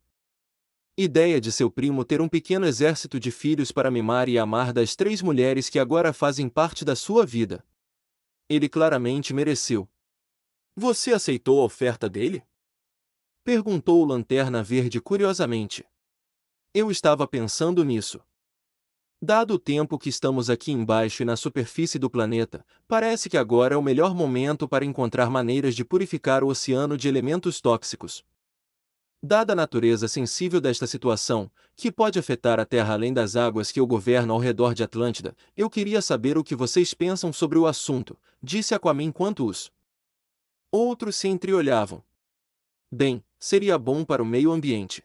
[SPEAKER 1] ideia de seu primo ter um pequeno exército de filhos para mimar e amar das 3 mulheres que agora fazem parte da sua vida. Ele claramente mereceu. Você aceitou a oferta dele? Perguntou o Lanterna Verde curiosamente. Eu estava pensando nisso. Dado o tempo que estamos aqui embaixo e na superfície do planeta, parece que agora é o melhor momento para encontrar maneiras de purificar o oceano de elementos tóxicos. Dada a natureza sensível desta situação, que pode afetar a Terra além das águas que o governam ao redor de Atlântida, eu queria saber o que vocês pensam sobre o assunto, disse Aquaman enquanto os outros se entreolhavam. Bem, seria bom para o meio ambiente.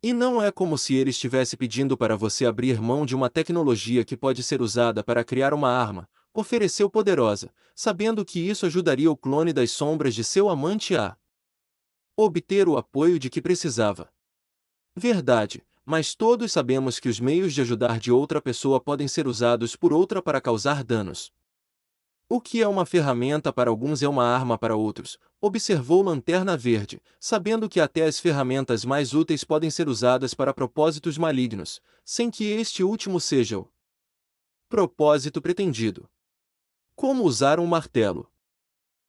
[SPEAKER 1] E não é como se ele estivesse pedindo para você abrir mão de uma tecnologia que pode ser usada para criar uma arma, ofereceu Poderosa, sabendo que isso ajudaria o clone das sombras de seu amante a obter o apoio de que precisava. Verdade, mas todos sabemos que os meios de ajudar de outra pessoa podem ser usados por outra para causar danos. O que é uma ferramenta para alguns é uma arma para outros, observou Lanterna Verde, sabendo que até as ferramentas mais úteis podem ser usadas para propósitos malignos, sem que este último seja o propósito pretendido. Como usar um martelo?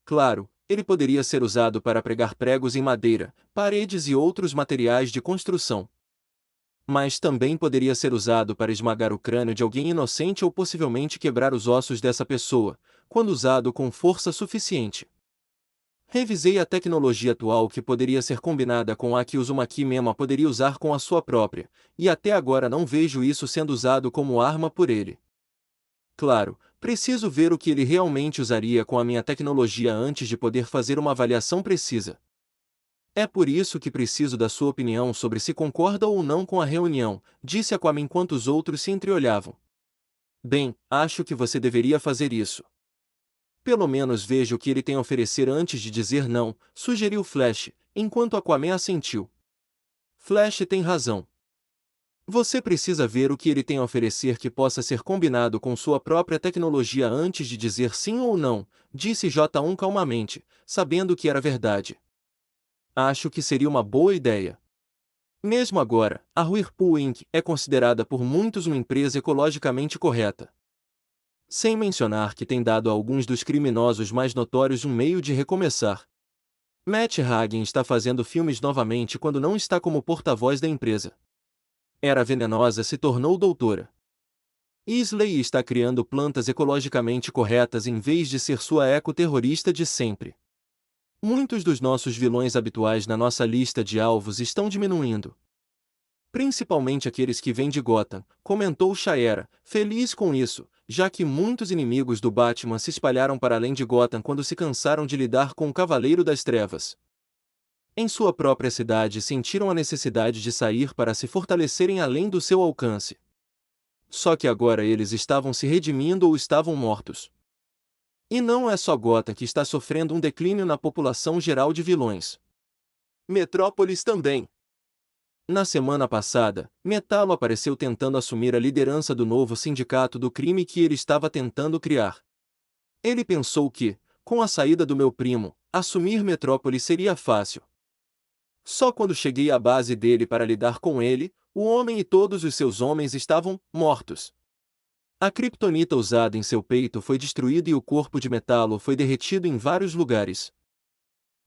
[SPEAKER 1] Claro, ele poderia ser usado para pregar pregos em madeira, paredes e outros materiais de construção. Mas também poderia ser usado para esmagar o crânio de alguém inocente ou possivelmente quebrar os ossos dessa pessoa, quando usado com força suficiente. Revisei a tecnologia atual que poderia ser combinada com a que Uzumaki Mema poderia usar com a sua própria, e até agora não vejo isso sendo usado como arma por ele. Claro, preciso ver o que ele realmente usaria com a minha tecnologia antes de poder fazer uma avaliação precisa. É por isso que preciso da sua opinião sobre se concorda ou não com a reunião, disse Aquaman enquanto os outros se entreolhavam. Bem, acho que você deveria fazer isso. Pelo menos veja o que ele tem a oferecer antes de dizer não, sugeriu Flash, enquanto Aquaman assentiu. Flash tem razão. Você precisa ver o que ele tem a oferecer que possa ser combinado com sua própria tecnologia antes de dizer sim ou não, disse J1 calmamente, sabendo que era verdade. Acho que seria uma boa ideia. Mesmo agora, a Whirlpool Inc. é considerada por muitos uma empresa ecologicamente correta. Sem mencionar que tem dado a alguns dos criminosos mais notórios um meio de recomeçar. Matt Hagen está fazendo filmes novamente quando não está como porta-voz da empresa. Era Venenosa se tornou doutora. Isley está criando plantas ecologicamente corretas em vez de ser sua ecoterrorista de sempre. Muitos dos nossos vilões habituais na nossa lista de alvos estão diminuindo. Principalmente aqueles que vêm de Gotham, comentou Shaera, feliz com isso, já que muitos inimigos do Batman se espalharam para além de Gotham quando se cansaram de lidar com o Cavaleiro das Trevas. Em sua própria cidade sentiram a necessidade de sair para se fortalecerem além do seu alcance. Só que agora eles estavam se redimindo ou estavam mortos. E não é só Gotham que está sofrendo um declínio na população geral de vilões. Metrópolis também. Na semana passada, Metallo apareceu tentando assumir a liderança do novo sindicato do crime que ele estava tentando criar. Ele pensou que, com a saída do meu primo, assumir Metrópolis seria fácil. Só quando cheguei à base dele para lidar com ele, o homem e todos os seus homens estavam mortos. A criptonita usada em seu peito foi destruída e o corpo de Metallo foi derretido em vários lugares.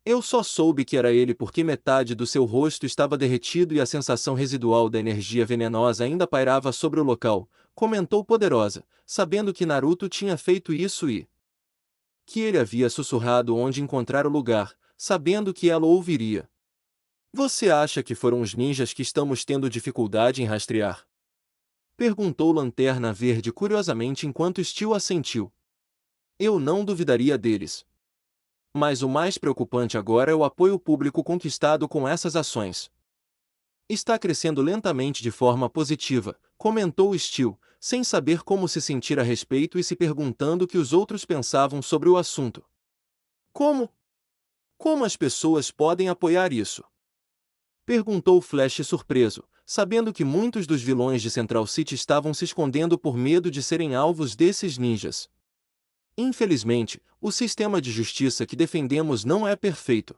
[SPEAKER 1] Eu só soube que era ele porque metade do seu rosto estava derretido e a sensação residual da energia venenosa ainda pairava sobre o local, comentou Poderosa, sabendo que Naruto tinha feito isso e que ele havia sussurrado onde encontrar o lugar, sabendo que ela ouviria. Você acha que foram os ninjas que estamos tendo dificuldade em rastrear? Perguntou Lanterna Verde curiosamente enquanto Steel assentiu. Eu não duvidaria deles. Mas o mais preocupante agora é o apoio público conquistado com essas ações. Está crescendo lentamente de forma positiva, comentou Steel, sem saber como se sentir a respeito e se perguntando o que os outros pensavam sobre o assunto. Como? Como as pessoas podem apoiar isso? Perguntou Flash surpreso, sabendo que muitos dos vilões de Central City estavam se escondendo por medo de serem alvos desses ninjas. Infelizmente, o sistema de justiça que defendemos não é perfeito.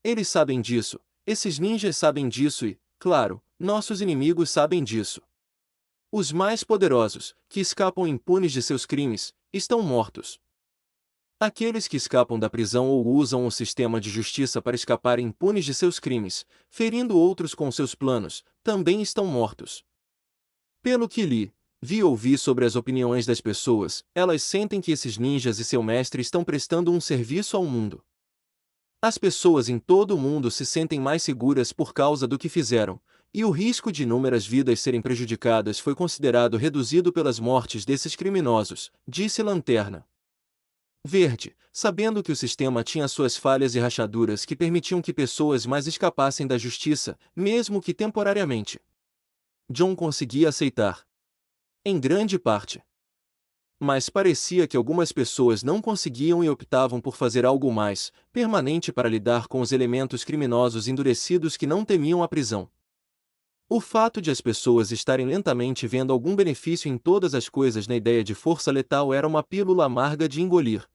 [SPEAKER 1] Eles sabem disso, esses ninjas sabem disso e, claro, nossos inimigos sabem disso. Os mais poderosos, que escapam impunes de seus crimes, estão mortos. Aqueles que escapam da prisão ou usam o sistema de justiça para escapar impunes de seus crimes, ferindo outros com seus planos, também estão mortos. Pelo que vi ou ouvi sobre as opiniões das pessoas, elas sentem que esses ninjas e seu mestre estão prestando um serviço ao mundo. As pessoas em todo o mundo se sentem mais seguras por causa do que fizeram, e o risco de inúmeras vidas serem prejudicadas foi considerado reduzido pelas mortes desses criminosos, disse Lanterna Verde, sabendo que o sistema tinha suas falhas e rachaduras que permitiam que pessoas mais escapassem da justiça, mesmo que temporariamente. John conseguia aceitar. Em grande parte. Mas parecia que algumas pessoas não conseguiam e optavam por fazer algo mais permanente para lidar com os elementos criminosos endurecidos que não temiam a prisão. O fato de as pessoas estarem lentamente vendo algum benefício em todas as coisas na ideia de força letal era uma pílula amarga de engolir.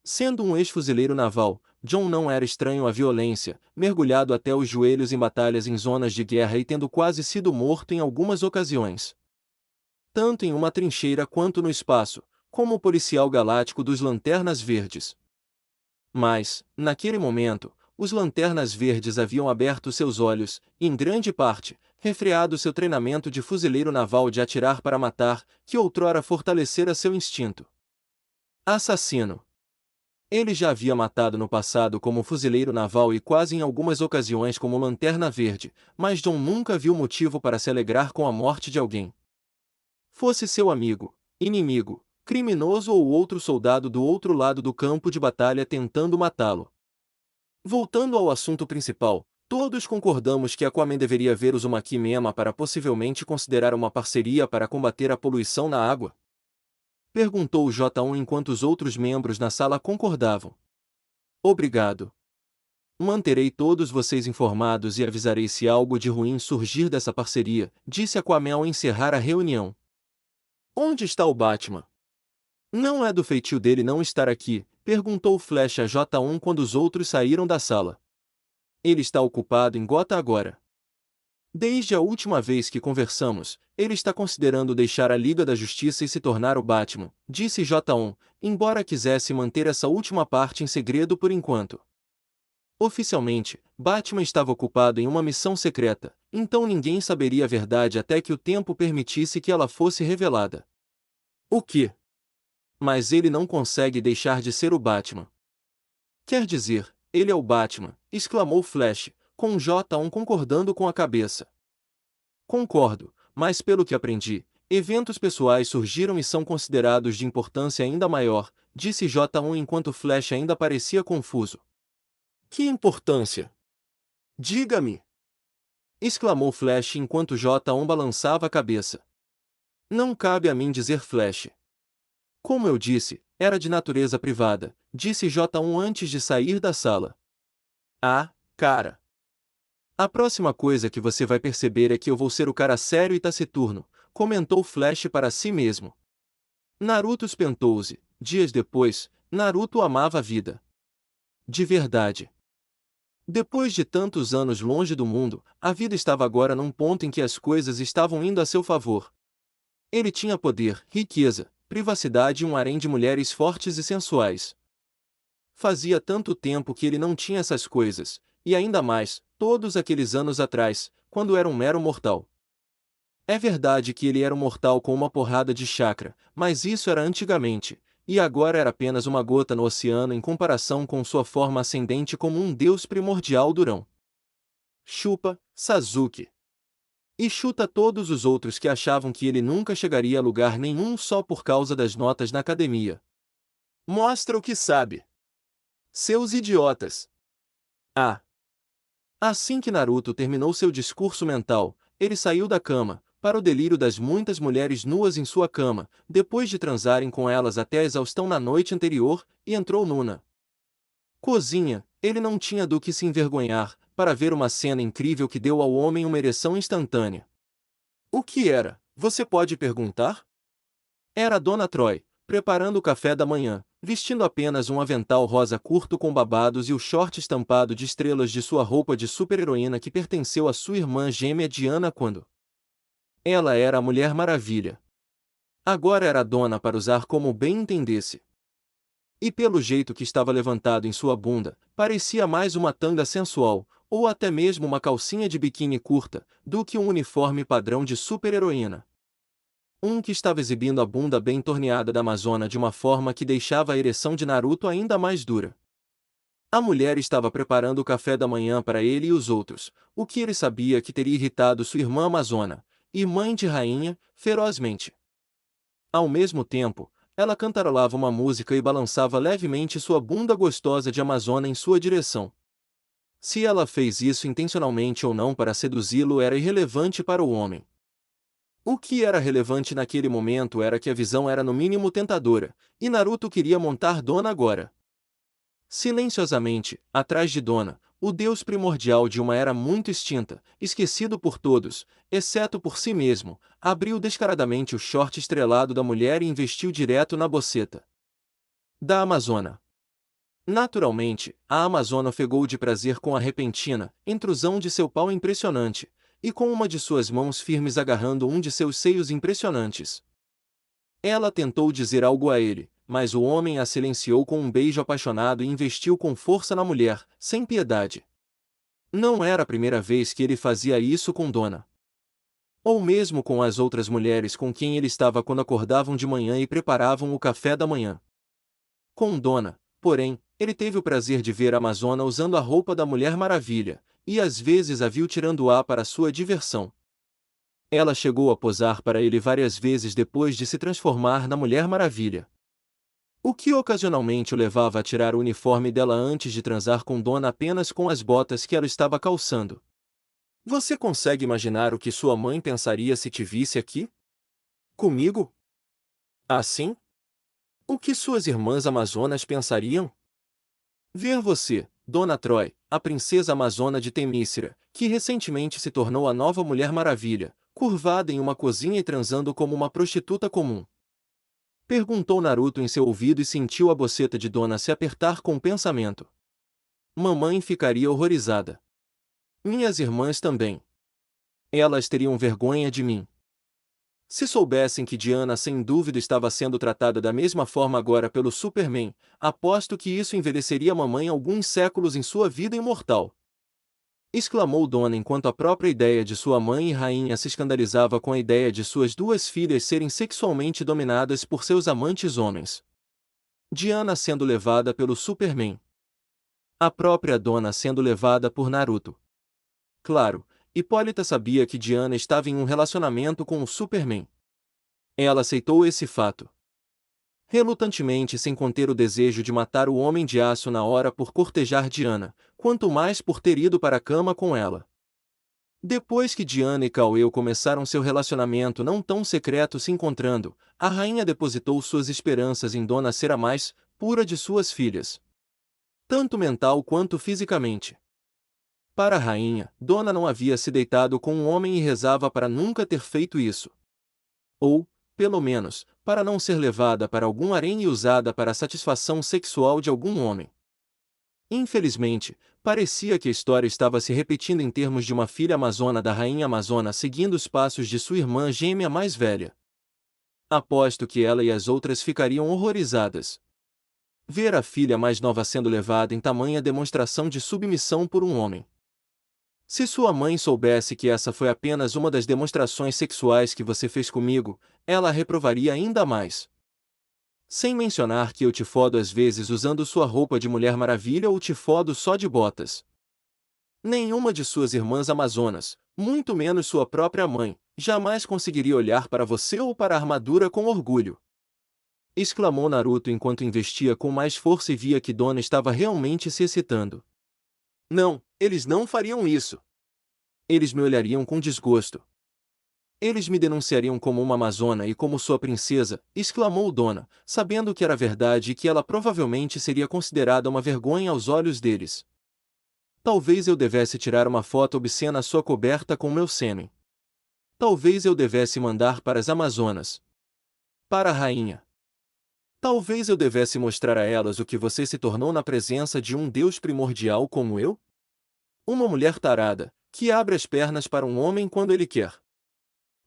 [SPEAKER 1] Sendo um ex-fuzileiro naval, John não era estranho à violência, mergulhado até os joelhos em batalhas em zonas de guerra e tendo quase sido morto em algumas ocasiões. Tanto em uma trincheira quanto no espaço, como o policial galáctico dos Lanternas Verdes. Mas, naquele momento, os Lanternas Verdes haviam aberto seus olhos, e em grande parte, refreado seu treinamento de fuzileiro naval de atirar para matar, que outrora fortalecera seu instinto. Assassino. Ele já havia matado no passado como fuzileiro naval e quase em algumas ocasiões como Lanterna Verde, mas John nunca viu motivo para se alegrar com a morte de alguém. Fosse seu amigo, inimigo, criminoso ou outro soldado do outro lado do campo de batalha tentando matá-lo. Voltando ao assunto principal, todos concordamos que Aquaman deveria ver Uzumaki Mema para possivelmente considerar uma parceria para combater a poluição na água? Perguntou o J1 enquanto os outros membros na sala concordavam. Obrigado. Manterei todos vocês informados e avisarei se algo de ruim surgir dessa parceria, disse Aquaman ao encerrar a reunião. Onde está o Batman? Não é do feitio dele não estar aqui, perguntou Flash a J1 quando os outros saíram da sala. Ele está ocupado em Gotham agora. Desde a última vez que conversamos, ele está considerando deixar a Liga da Justiça e se tornar o Batman, disse J1, embora quisesse manter essa última parte em segredo por enquanto. Oficialmente, Batman estava ocupado em uma missão secreta, então ninguém saberia a verdade até que o tempo permitisse que ela fosse revelada. O quê? Mas ele não consegue deixar de ser o Batman. Quer dizer, ele é o Batman, exclamou Flash, com J1 concordando com a cabeça. Concordo, mas pelo que aprendi, eventos pessoais surgiram e são considerados de importância ainda maior, disse J1 enquanto Flash ainda parecia confuso. Que importância? Diga-me! Exclamou Flash enquanto J1 balançava a cabeça. Não cabe a mim dizer Flash. Como eu disse, era de natureza privada, disse J1 antes de sair da sala. Ah, cara! A próxima coisa que você vai perceber é que eu vou ser o cara sério e taciturno, comentou Flash para si mesmo. Naruto espentou-se. Dias depois, Naruto amava a vida. De verdade. Depois de tantos anos longe do mundo, a vida estava agora num ponto em que as coisas estavam indo a seu favor. Ele tinha poder, riqueza, privacidade e um harém de mulheres fortes e sensuais. Fazia tanto tempo que ele não tinha essas coisas, e ainda mais, todos aqueles anos atrás, quando era um mero mortal. É verdade que ele era um mortal com uma porrada de chakra, mas isso era antigamente, e agora era apenas uma gota no oceano em comparação com sua forma ascendente como um deus primordial durão. Chupa, Sasuke. E chuta todos os outros que achavam que ele nunca chegaria a lugar nenhum só por causa das notas na academia. Mostra o que sabe. Seus idiotas. Ah! Assim que Naruto terminou seu discurso mental, ele saiu da cama, para o delírio das muitas mulheres nuas em sua cama, depois de transarem com elas até a exaustão na noite anterior, e entrou numa cozinha. Ele não tinha do que se envergonhar, para ver uma cena incrível que deu ao homem uma ereção instantânea. O que era? Você pode perguntar? Era Dona Troy, preparando o café da manhã, vestindo apenas um avental rosa curto com babados e o short estampado de estrelas de sua roupa de super-heroína que pertenceu à sua irmã gêmea Diana quando ela era a Mulher Maravilha. Agora era dona para usar como bem entendesse. E pelo jeito que estava levantado em sua bunda, parecia mais uma tanga sensual, ou até mesmo uma calcinha de biquíni curta, do que um uniforme padrão de super-heroína. Um que estava exibindo a bunda bem torneada da Amazona de uma forma que deixava a ereção de Naruto ainda mais dura. A mulher estava preparando o café da manhã para ele e os outros, o que ele sabia que teria irritado sua irmã Amazona, e mãe de rainha, ferozmente. Ao mesmo tempo, ela cantarolava uma música e balançava levemente sua bunda gostosa de Amazona em sua direção. Se ela fez isso intencionalmente ou não para seduzi-lo era irrelevante para o homem. O que era relevante naquele momento era que a visão era no mínimo tentadora, e Naruto queria montar Dona agora. Silenciosamente, atrás de Dona, o deus primordial de uma era muito extinta, esquecido por todos, exceto por si mesmo, abriu descaradamente o short estrelado da mulher e investiu direto na boceta da Amazona. Naturalmente, a Amazona ofegou de prazer com a repentina intrusão de seu pau impressionante, e com uma de suas mãos firmes agarrando um de seus seios impressionantes. Ela tentou dizer algo a ele, mas o homem a silenciou com um beijo apaixonado e investiu com força na mulher, sem piedade. Não era a primeira vez que ele fazia isso com Dona. Ou mesmo com as outras mulheres com quem ele estava quando acordavam de manhã e preparavam o café da manhã. Com Dona, porém, ele teve o prazer de ver a Amazona usando a roupa da Mulher Maravilha, e às vezes a viu tirando-a para sua diversão. Ela chegou a posar para ele várias vezes depois de se transformar na Mulher Maravilha. O que ocasionalmente o levava a tirar o uniforme dela antes de transar com Dona apenas com as botas que ela estava calçando. Você consegue imaginar o que sua mãe pensaria se te visse aqui? Comigo? Assim? O que suas irmãs amazonas pensariam? Ver você, Dona Troy, a princesa amazona de Temícera, que recentemente se tornou a nova Mulher Maravilha, curvada em uma cozinha e transando como uma prostituta comum. Perguntou Naruto em seu ouvido e sentiu a boceta de Dona se apertar com o pensamento. Mamãe ficaria horrorizada. Minhas irmãs também. Elas teriam vergonha de mim. Se soubessem que Diana sem dúvida estava sendo tratada da mesma forma agora pelo Superman, aposto que isso envelheceria a mamãe alguns séculos em sua vida imortal. Exclamou Dona enquanto a própria ideia de sua mãe e rainha se escandalizava com a ideia de suas duas filhas serem sexualmente dominadas por seus amantes homens. Diana sendo levada pelo Superman. A própria Dona sendo levada por Naruto. Claro, Hipólita sabia que Diana estava em um relacionamento com o Superman. Ela aceitou esse fato. Relutantemente, sem conter o desejo de matar o Homem de Aço na hora por cortejar Diana, quanto mais por ter ido para a cama com ela. Depois que Diana e Cauê começaram seu relacionamento não tão secreto se encontrando, a rainha depositou suas esperanças em Dona ser a mais pura de suas filhas. Tanto mental quanto fisicamente. Para a rainha, Dona não havia se deitado com um homem e rezava para nunca ter feito isso. Ou, pelo menos, para não ser levada para algum harém e usada para a satisfação sexual de algum homem. Infelizmente, parecia que a história estava se repetindo em termos de uma filha amazona da rainha amazona seguindo os passos de sua irmã gêmea mais velha. Aposto que ela e as outras ficariam horrorizadas. Ver a filha mais nova sendo levada em tamanha demonstração de submissão por um homem. Se sua mãe soubesse que essa foi apenas uma das demonstrações sexuais que você fez comigo, ela a reprovaria ainda mais. Sem mencionar que eu te fodo às vezes usando sua roupa de Mulher Maravilha ou te fodo só de botas. Nenhuma de suas irmãs amazonas, muito menos sua própria mãe, jamais conseguiria olhar para você ou para a armadura com orgulho. Exclamou Naruto enquanto investia com mais força e via que Dona estava realmente se excitando. Não, eles não fariam isso. Eles me olhariam com desgosto. Eles me denunciariam como uma amazona e como sua princesa, exclamou Dona, sabendo que era verdade e que ela provavelmente seria considerada uma vergonha aos olhos deles. Talvez eu devesse tirar uma foto obscena à sua coberta com meu sêmen. Talvez eu devesse mandar para as Amazonas. Para a rainha. Talvez eu devesse mostrar a elas o que você se tornou na presença de um Deus primordial como eu? Uma mulher tarada, que abre as pernas para um homem quando ele quer.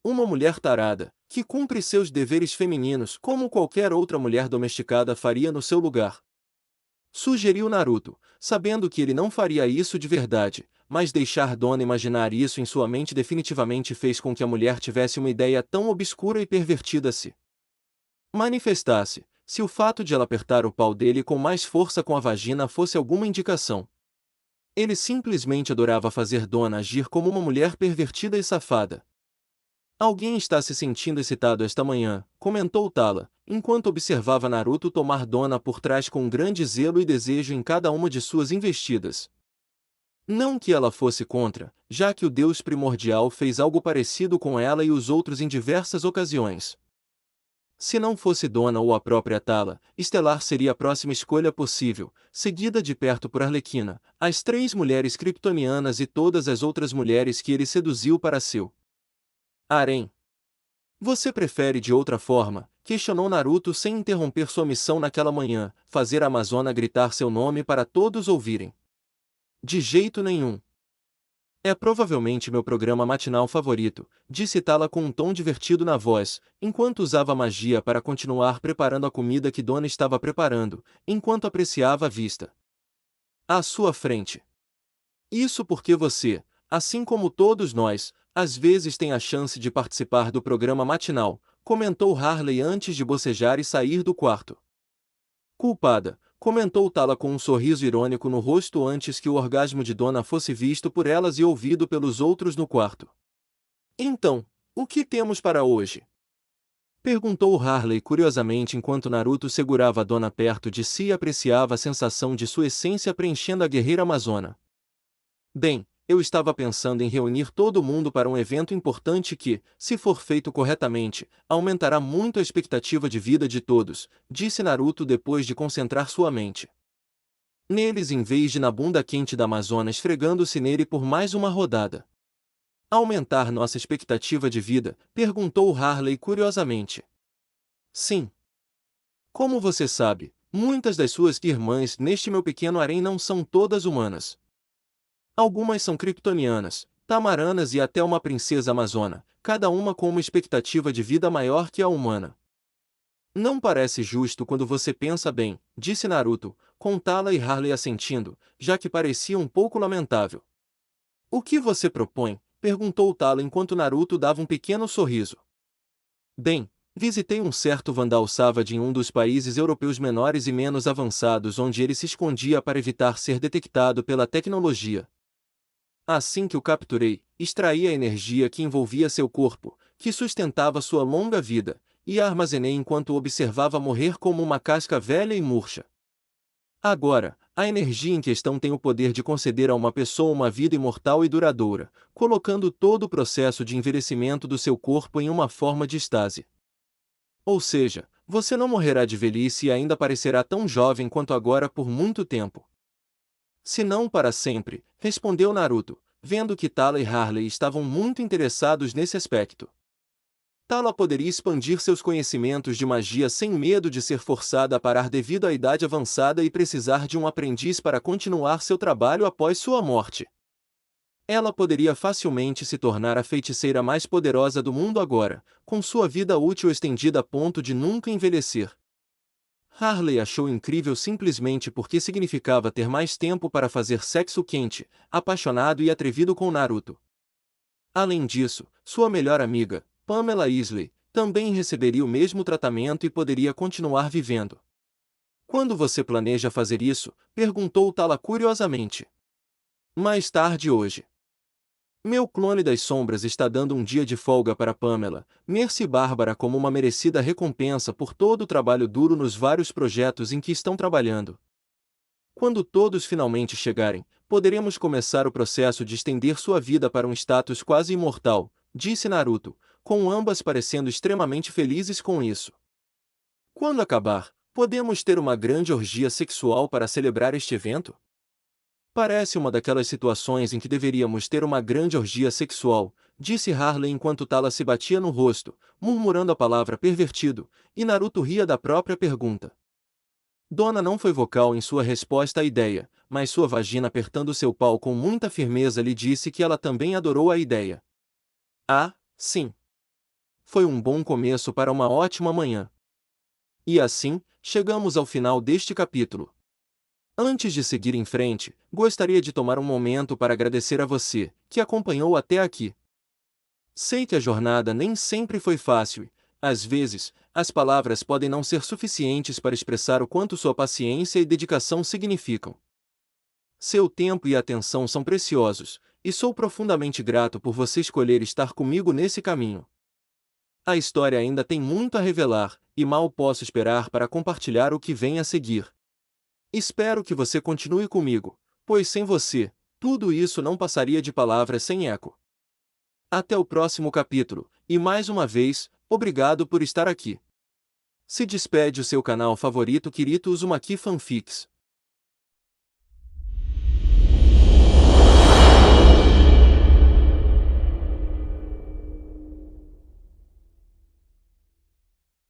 [SPEAKER 1] Uma mulher tarada, que cumpre seus deveres femininos como qualquer outra mulher domesticada faria no seu lugar. Sugeriu Naruto, sabendo que ele não faria isso de verdade, mas deixar Dona imaginar isso em sua mente definitivamente fez com que a mulher tivesse uma ideia tão obscura e pervertida se manifestasse, se o fato de ela apertar o pau dele com mais força com a vagina fosse alguma indicação. Ele simplesmente adorava fazer Dona agir como uma mulher pervertida e safada. Alguém está se sentindo excitado esta manhã, comentou Tala, enquanto observava Naruto tomar Dona por trás com grande zelo e desejo em cada uma de suas investidas. Não que ela fosse contra, já que o Deus primordial fez algo parecido com ela e os outros em diversas ocasiões. Se não fosse Dona ou a própria Tala, Estelar seria a próxima escolha possível, seguida de perto por Arlequina, as 3 mulheres kryptonianas e todas as outras mulheres que ele seduziu para seu harém. Você prefere de outra forma? Questionou Naruto sem interromper sua missão naquela manhã, fazer a Amazona gritar seu nome para todos ouvirem. De jeito nenhum. É provavelmente meu programa matinal favorito, disse Tala com um tom divertido na voz, enquanto usava magia para continuar preparando a comida que Dona estava preparando, enquanto apreciava a vista à sua frente. Isso porque você, assim como todos nós, às vezes tem a chance de participar do programa matinal, comentou Harley antes de bocejar e sair do quarto. Culpada, comentou Tala com um sorriso irônico no rosto antes que o orgasmo de Dona fosse visto por elas e ouvido pelos outros no quarto. Então, o que temos para hoje? Perguntou Harley curiosamente enquanto Naruto segurava a Dona perto de si e apreciava a sensação de sua essência preenchendo a guerreira amazona. Bem, eu estava pensando em reunir todo mundo para um evento importante que, se for feito corretamente, aumentará muito a expectativa de vida de todos, disse Naruto depois de concentrar sua mente neles em vez de na bunda quente da Amazona esfregando-se nele por mais uma rodada. Aumentar nossa expectativa de vida? Perguntou Harley curiosamente. Sim. Como você sabe, muitas das suas irmãs neste meu pequeno harém não são todas humanas. Algumas são kryptonianas, tamaranas e até uma princesa amazona, cada uma com uma expectativa de vida maior que a humana. Não parece justo quando você pensa bem, disse Naruto, com Tala e Harley assentindo, já que parecia um pouco lamentável. O que você propõe? Perguntou Tala enquanto Naruto dava um pequeno sorriso. Bem, visitei um certo Vandal Savage em um dos países europeus menores e menos avançados onde ele se escondia para evitar ser detectado pela tecnologia. Assim que o capturei, extraí a energia que envolvia seu corpo, que sustentava sua longa vida, e a armazenei enquanto o observava morrer como uma casca velha e murcha. Agora, a energia em questão tem o poder de conceder a uma pessoa uma vida imortal e duradoura, colocando todo o processo de envelhecimento do seu corpo em uma forma de estase. Ou seja, você não morrerá de velhice e ainda parecerá tão jovem quanto agora por muito tempo. Se não para sempre, respondeu Naruto, vendo que Tala e Harley estavam muito interessados nesse aspecto. Tala poderia expandir seus conhecimentos de magia sem medo de ser forçada a parar devido à idade avançada e precisar de um aprendiz para continuar seu trabalho após sua morte. Ela poderia facilmente se tornar a feiticeira mais poderosa do mundo agora, com sua vida útil estendida a ponto de nunca envelhecer. Harley achou incrível simplesmente porque significava ter mais tempo para fazer sexo quente, apaixonado e atrevido com Naruto. Além disso, sua melhor amiga, Pamela Isley, também receberia o mesmo tratamento e poderia continuar vivendo. Quando você planeja fazer isso? Perguntou Tala curiosamente. Mais tarde hoje. Meu clone das sombras está dando um dia de folga para Pamela, Mercy e Bárbara como uma merecida recompensa por todo o trabalho duro nos vários projetos em que estão trabalhando. Quando todos finalmente chegarem, poderemos começar o processo de estender sua vida para um status quase imortal, disse Naruto, com ambas parecendo extremamente felizes com isso. Quando acabar, podemos ter uma grande orgia sexual para celebrar este evento? Parece uma daquelas situações em que deveríamos ter uma grande orgia sexual, disse Harley enquanto Tala se batia no rosto, murmurando a palavra pervertido, e Naruto ria da própria pergunta. Dona não foi vocal em sua resposta à ideia, mas sua vagina apertando seu pau com muita firmeza lhe disse que ela também adorou a ideia. Ah, sim. Foi um bom começo para uma ótima manhã. E assim, chegamos ao final deste capítulo. Antes de seguir em frente, gostaria de tomar um momento para agradecer a você, que acompanhou até aqui. Sei que a jornada nem sempre foi fácil e, às vezes, as palavras podem não ser suficientes para expressar o quanto sua paciência e dedicação significam. Seu tempo e atenção são preciosos, e sou profundamente grato por você escolher estar comigo nesse caminho. A história ainda tem muito a revelar, e mal posso esperar para compartilhar o que vem a seguir. Espero que você continue comigo, pois sem você, tudo isso não passaria de palavras sem eco. Até o próximo capítulo, e mais uma vez, obrigado por estar aqui. Se despede o seu canal favorito Kirito Uzumaki Fanfics.